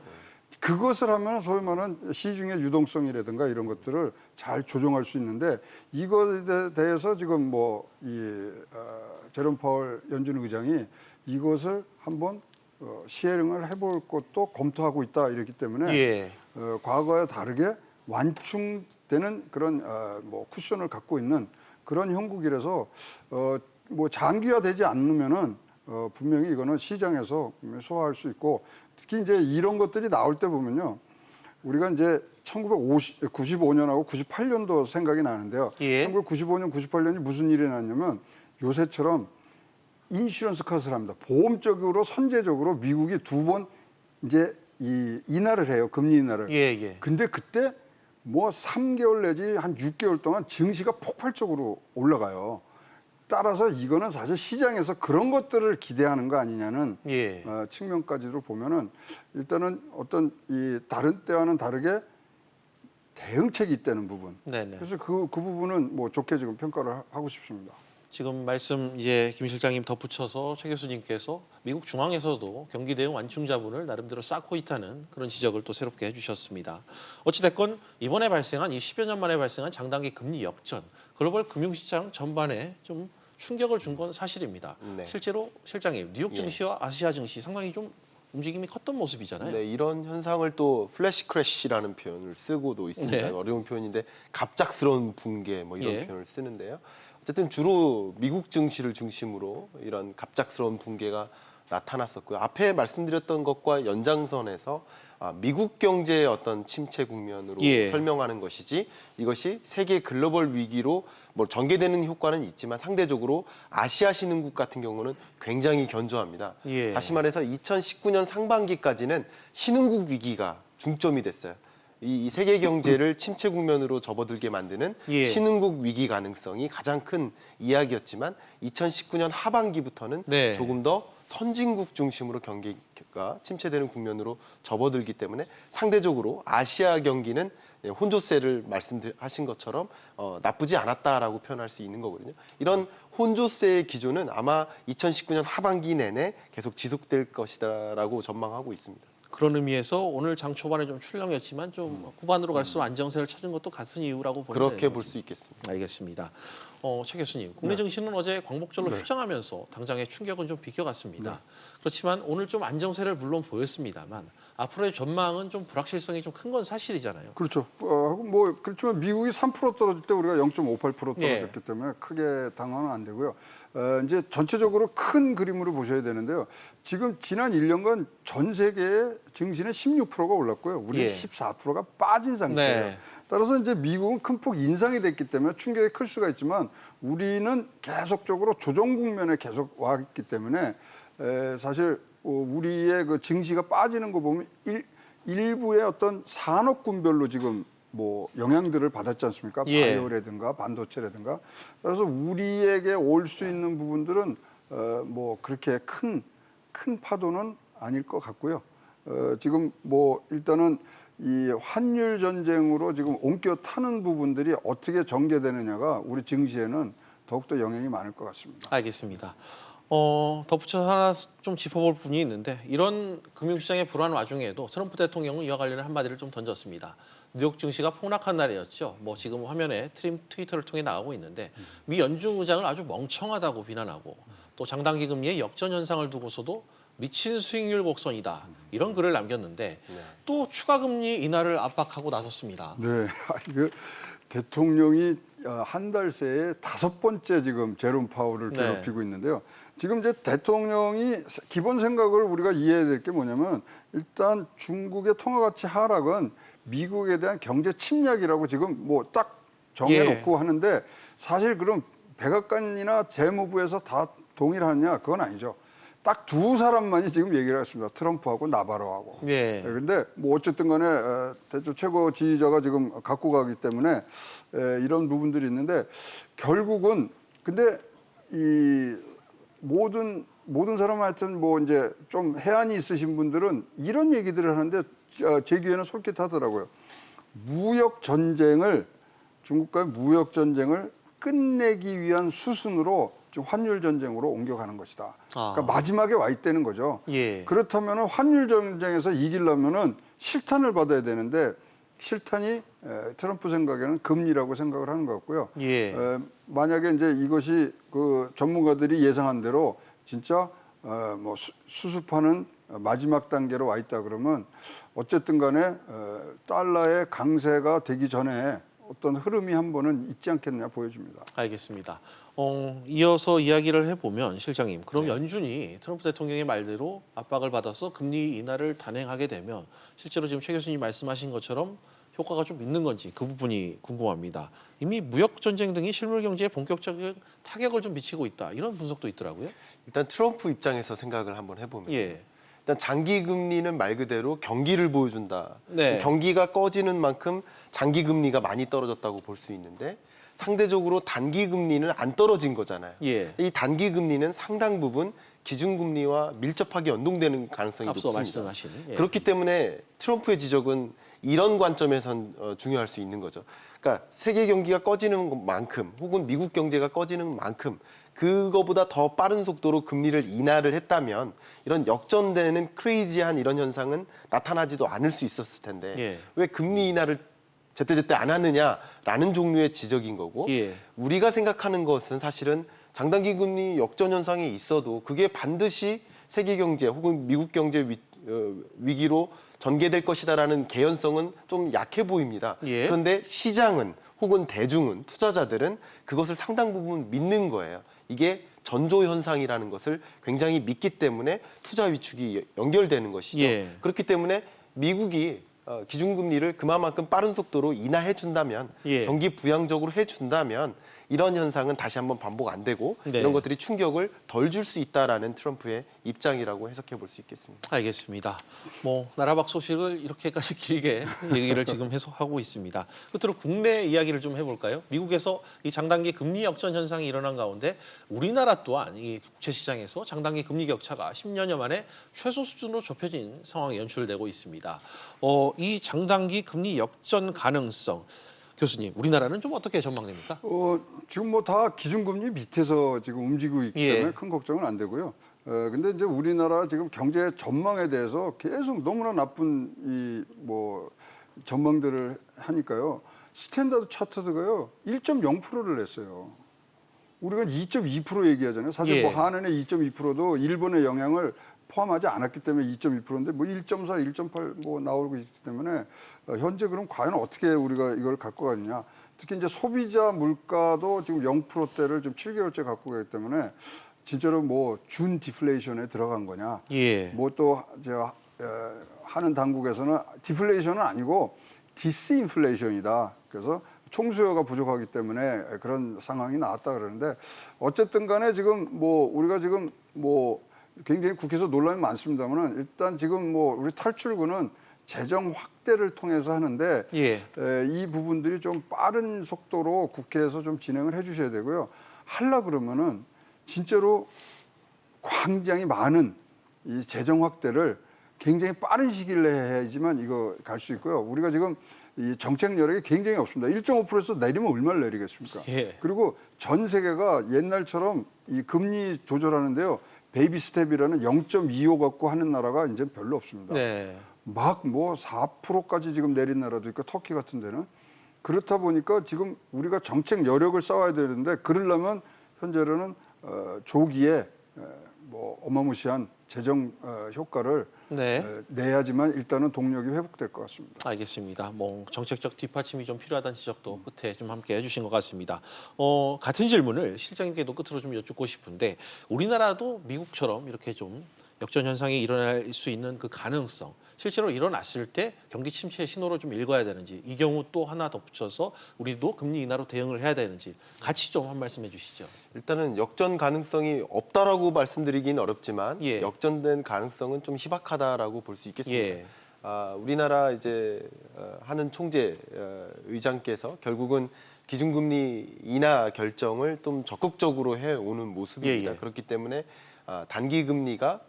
그것을 하면 소위 말하는 시중의 유동성이라든가 이런 것들을 잘 조정할 수 있는데 이것에 대해서 지금 뭐 제롬 파월 연준 의장이 이것을 한번 시행을 해볼 것도 검토하고 있다 이렇기 때문에 예. 과거와 다르게 완충되는 그런 뭐 쿠션을 갖고 있는 그런 형국이라서 뭐 장기화되지 않으면은 분명히 이거는 시장에서 소화할 수 있고 특히 이제 이런 것들이 나올 때 보면요. 우리가 이제 1995년하고 98년도 생각이 나는데요. 예. 1995년, 98년이 무슨 일이 났냐면 요새처럼 인슈런스 컷을 합니다. 보험적으로 선제적으로 미국이 2번 이제 인하를 해요. 금리 인하를. 예. 근데 그때 뭐 3개월 내지 한 6개월 동안 증시가 폭발적으로 올라가요. 따라서 이거는 사실 시장에서 그런 것들을 기대하는 거 아니냐는 예. 측면까지도 보면은 일단은 어떤 이 다른 때와는 다르게 대응책이 있다는 부분. 네네. 그래서 그 부분은 뭐 좋게 지금 평가를 하고 싶습니다. 지금 말씀 이제 김 실장님 덧붙여서 최 교수님께서 미국 중앙에서도 경기 대응 완충 자본을 나름대로 쌓고 있다는 그런 지적을 또 새롭게 해주셨습니다. 어찌됐건 이번에 발생한 이 10여 년 만에 발생한 장단기 금리 역전, 글로벌 금융시장 전반에 좀 충격을 준 건 사실입니다. 네. 실제로 실장님 뉴욕 증시와 아시아 증시 상당히 좀 움직임이 컸던 모습이잖아요. 네, 이런 현상을 또 플래시 크래시라는 표현을 쓰고도 있습니다. 네. 어려운 표현인데 갑작스러운 붕괴 뭐 이런 예. 표현을 쓰는데요. 어쨌든 주로 미국 증시를 중심으로 이런 갑작스러운 붕괴가 나타났었고요. 앞에 말씀드렸던 것과 연장선에서 미국 경제의 어떤 침체 국면으로 예. 설명하는 것이지 이것이 세계 글로벌 위기로 뭐 전개되는 효과는 있지만 상대적으로 아시아 신흥국 같은 경우는 굉장히 견조합니다. 예. 다시 말해서 2019년 상반기까지는 신흥국 위기가 중점이 됐어요. 이 세계 경제를 침체 국면으로 접어들게 만드는 예. 신흥국 위기 가능성이 가장 큰 이야기였지만 2019년 하반기부터는 네. 조금 더 선진국 중심으로 경기가 침체되는 국면으로 접어들기 때문에 상대적으로 아시아 경기는 혼조세를 말씀하신 것처럼 나쁘지 않았다라고 표현할 수 있는 거거든요. 이런 혼조세의 기조는 아마 2019년 하반기 내내 계속 지속될 것이다라고 전망하고 있습니다. 그런 의미에서 오늘 장 초반에 좀 출렁였지만 좀 후반으로 갈수록 안정세를 찾은 것도 같은 이유라고 보면 그렇게 되는 볼 거죠. 수 있겠습니다. 알겠습니다. 최 교수님, 국내 증시는 어제 광복절로 휴장하면서 당장의 충격은 좀 비껴갔습니다. 그렇지만 오늘 좀 안정세를 물론 보였습니다만 앞으로의 전망은 좀 불확실성이 좀 큰 건 사실이잖아요. 그렇죠. 뭐 그렇지만 미국이 3% 떨어질 때 우리가 0.58% 떨어졌기 때문에 크게 당황은 안 되고요. 이제 전체적으로 큰 그림으로 보셔야 되는데요. 지금 지난 1년간 전 세계의 증시는 16%가 올랐고요. 우리는 14%가 빠진 상태예요. 네. 따라서 이제 미국은 큰 폭 인상이 됐기 때문에 충격이 클 수가 있지만 우리는 계속적으로 조정 국면에 계속 와 있기 때문에 사실 우리의 그 증시가 빠지는 거 보면 일부의 어떤 산업군별로 지금 뭐 영향들을 받았지 않습니까? 바이오라든가 반도체라든가. 그래서 우리에게 올 수 있는 부분들은 뭐 그렇게 큰 파도는 아닐 것 같고요. 지금 뭐 일단은 이 환율 전쟁으로 지금 옮겨 타는 부분들이 어떻게 전개되느냐가 우리 증시에는 더욱더 영향이 많을 것 같습니다. 알겠습니다. 덧붙여서 하나 좀 짚어볼 분이 있는데 이런 금융시장의 불안 와중에도 트럼프 대통령은 이와 관련해 한마디를 좀 던졌습니다. 뉴욕 증시가 폭락한 날이었죠. 뭐 지금 화면에 트위터를 통해 나오고 있는데 미 연준 의장을 아주 멍청하다고 비난하고 또 장단기 금리의 역전 현상을 두고서도 미친 수익률 곡선이다. 이런 글을 남겼는데 또 추가 금리 인하를 압박하고 나섰습니다. 네, 이거 대통령이 한 달 새에 5번째 지금 제롬 파월을 괴롭히고 있는데요. 지금 이제 대통령이 기본 생각을 우리가 이해해야 될 게 뭐냐면 일단 중국의 통화 가치 하락은 미국에 대한 경제 침략이라고 지금 뭐 딱 정해놓고 하는데 사실 그럼 백악관이나 재무부에서 다 동일하냐? 그건 아니죠. 딱 두 사람만이 지금 얘기를 했습니다. 트럼프하고 나바로하고. 그런데 뭐 어쨌든 간에 대중 최고 지지자가 지금 갖고 가기 때문에 이런 부분들이 있는데 결국은 근데 이 모든 사람 하여튼 뭐 이제 좀 해안이 있으신 분들은 이런 얘기들을 하는데 제 귀에는 솔깃하더라고요. 중국과의 무역 전쟁을 끝내기 위한 수순으로 지금 환율 전쟁으로 옮겨가는 것이다. 그러니까 마지막에 와 있다는 거죠. 그렇다면 환율 전쟁에서 이기려면은 실탄을 받아야 되는데 실탄이 트럼프 생각에는 금리라고 생각을 하는 것 같고요. 만약에 이제 이것이 그 전문가들이 예상한 대로 진짜 뭐 수습하는 마지막 단계로 와 있다 그러면 어쨌든 간에 달러의 강세가 되기 전에 어떤 흐름이 한 번은 있지 않겠느냐 보여집니다. 알겠습니다. 이어서 이야기를 해보면 실장님, 그럼 연준이 트럼프 대통령의 말대로 압박을 받아서 금리 인하를 단행하게 되면 실제로 지금 최 교수님 말씀하신 것처럼 효과가 좀 있는 건지 그 부분이 궁금합니다. 이미 무역 전쟁 등이 실물 경제에 본격적인 타격을 좀 미치고 있다. 이런 분석도 있더라고요. 일단 트럼프 입장에서 생각을 한번 해보면 일단 장기 금리는 말 그대로 경기를 보여준다. 경기가 꺼지는 만큼 장기 금리가 많이 떨어졌다고 볼 수 있는데 상대적으로 단기 금리는 안 떨어진 거잖아요. 이 단기 금리는 상당 부분 기준금리와 밀접하게 연동되는 가능성이 앞서 높습니다. 말씀하시는. 그렇기 때문에 트럼프의 지적은 이런 관점에선 중요할 수 있는 거죠. 그러니까 세계 경기가 꺼지는 만큼 혹은 미국 경제가 꺼지는 만큼 그거보다 더 빠른 속도로 금리를 인하를 했다면 이런 역전되는 크레이지한 이런 현상은 나타나지도 않을 수 있었을 텐데 왜 금리 인하를 제때제때 안 하느냐라는 종류의 지적인 거고 우리가 생각하는 것은 사실은 장단기 금리 역전 현상이 있어도 그게 반드시 세계 경제 혹은 미국 경제 위기로 전개될 것이다라는 개연성은 좀 약해 보입니다. 예. 그런데 시장은 혹은 대중은 투자자들은 그것을 상당 부분 믿는 거예요. 이게 전조 현상이라는 것을 굉장히 믿기 때문에 투자 위축이 연결되는 것이죠. 예. 그렇기 때문에 미국이 기준금리를 그만큼 빠른 속도로 인하해 준다면 예. 경기 부양적으로 해준다면 이런 현상은 다시 한번 반복 안 되고 네. 이런 것들이 충격을 덜 줄 수 있다라는 트럼프의 입장이라고 해석해 볼 수 있겠습니다. 알겠습니다. 뭐 나라밖 소식을 이렇게까지 길게 얘기를 지금 해석하고 있습니다. 끝으로 국내 이야기를 좀 해볼까요? 미국에서 이 장단기 금리 역전 현상이 일어난 가운데 우리나라 또한 이 국채 시장에서 장단기 금리 격차가 10년여 만에 최소 수준으로 좁혀진 상황이 연출되고 있습니다. 이 장단기 금리 역전 가능성. 교수님, 우리나라는 좀 어떻게 전망됩니까? 지금 뭐 다 기준금리 밑에서 지금 움직이고 있기 때문에 큰 걱정은 안 되고요. 근데 이제 우리나라 지금 경제 전망에 대해서 계속 너무나 나쁜 이 뭐 전망들을 하니까요. 스탠다드 차트드가요 1.0%를 냈어요. 우리가 2.2% 얘기하잖아요. 사실 뭐 한은의 2.2%도 일본의 영향을 포함하지 않았기 때문에 2.2%인데 뭐 1.4, 1.8 뭐 나오고 있기 때문에 현재 그럼 과연 어떻게 우리가 이걸 갖고 가느냐. 특히 이제 소비자 물가도 지금 0%대를 좀 7개월째 갖고 가기 때문에 진짜로 뭐 준 디플레이션에 들어간 거냐. 뭐 또 제가 하는 당국에서는 디플레이션은 아니고 디스인플레이션이다. 그래서 총수요가 부족하기 때문에 그런 상황이 나왔다 그러는데 어쨌든 간에 지금 뭐 우리가 지금 뭐 굉장히 국회에서 논란이 많습니다만은 일단 지금 뭐 우리 탈출구는 재정 확대를 통해서 하는데 이 부분들이 좀 빠른 속도로 국회에서 좀 진행을 해주셔야 되고요. 하려 그러면은 진짜로 굉장히 많은 이 재정 확대를 굉장히 빠른 시기를 해야지만 이거 갈 수 있고요. 우리가 지금 이 정책 여력이 굉장히 없습니다. 1.5%에서 내리면 얼마를 내리겠습니까? 그리고 전 세계가 옛날처럼 이 금리 조절하는데요. 베이비 스텝이라는 0.25 갖고 하는 나라가 이제 별로 없습니다. 막 뭐 4%까지 지금 내린 나라도 있고 터키 같은 데는 그렇다 보니까 지금 우리가 정책 여력을 쌓아야 되는데 그러려면 현재로는 조기에 뭐 어마무시한 재정 효과를 내야지만 일단은 동력이 회복될 것 같습니다. 알겠습니다. 뭐 정책적 뒷받침이 좀 필요하다는 지적도 끝에 좀 함께 해주신 것 같습니다. 같은 질문을 실장님께도 끝으로 좀 여쭙고 싶은데 우리나라도 미국처럼 이렇게 좀 역전 현상이 일어날 수 있는 그 가능성, 실제로 일어났을 때 경기 침체의 신호로 좀 읽어야 되는지, 이 경우 또 하나 덧붙여서 우리도 금리 인하로 대응을 해야 되는지 같이 좀 한 말씀해 주시죠. 일단은 역전 가능성이 없다라고 말씀드리긴 어렵지만 역전된 가능성은 좀 희박하다라고 볼 수 있겠습니다. 우리나라 이제 하는 총재 의장께서 결국은 기준금리 인하 결정을 좀 적극적으로 해오는 모습입니다. 그렇기 때문에 단기 금리가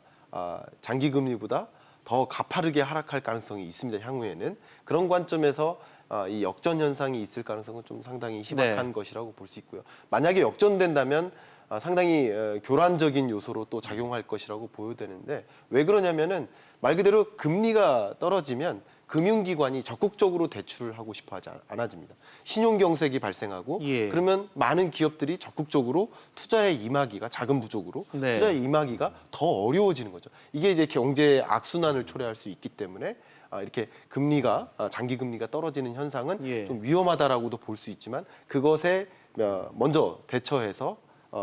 장기 금리보다 더 가파르게 하락할 가능성이 있습니다. 향후에는 그런 관점에서 이 역전 현상이 있을 가능성은 좀 상당히 희박한 것이라고 볼 수 있고요. 만약에 역전된다면 상당히 교란적인 요소로 또 작용할 것이라고 보여되는데 왜 그러냐면은 말 그대로 금리가 떨어지면 금융기관이 적극적으로 대출을 하고 싶어 하지 않아집니다. 신용경색이 발생하고 그러면 많은 기업들이 적극적으로 투자에 임하기가 자금 부족으로 투자에 임하기가 더 어려워지는 거죠. 이게 이제 경제의 악순환을 초래할 수 있기 때문에 이렇게 금리가 장기 금리가 떨어지는 현상은 좀 위험하다라고도 볼 수 있지만 그것에 먼저 대처해서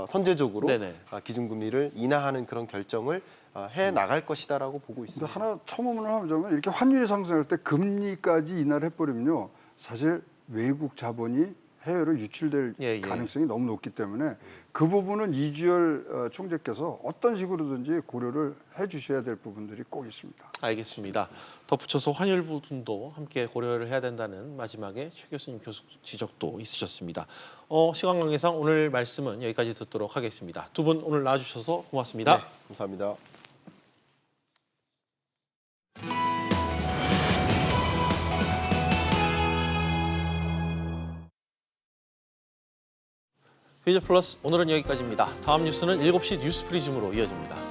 선제적으로 기준금리를 인하하는 그런 결정을 해 나갈 것이다라고 보고 있습니다. 하나 첨언을 하자면 이렇게 환율이 상승할 때 금리까지 인하를 해버리면요, 사실 외국 자본이 해외로 유출될 가능성이 너무 높기 때문에 그 부분은 이주열 총재께서 어떤 식으로든지 고려를 해주셔야 될 부분들이 꼭 있습니다. 알겠습니다. 덧붙여서 환율 부분도 함께 고려를 해야 된다는 마지막에 최 교수님 지적도 있으셨습니다. 시간 관계상 오늘 말씀은 여기까지 듣도록 하겠습니다. 두 분 오늘 나와주셔서 고맙습니다. 네, 감사합니다. 비전 플러스 오늘은 여기까지입니다. 다음 뉴스는 7시 뉴스 프리즘으로 이어집니다.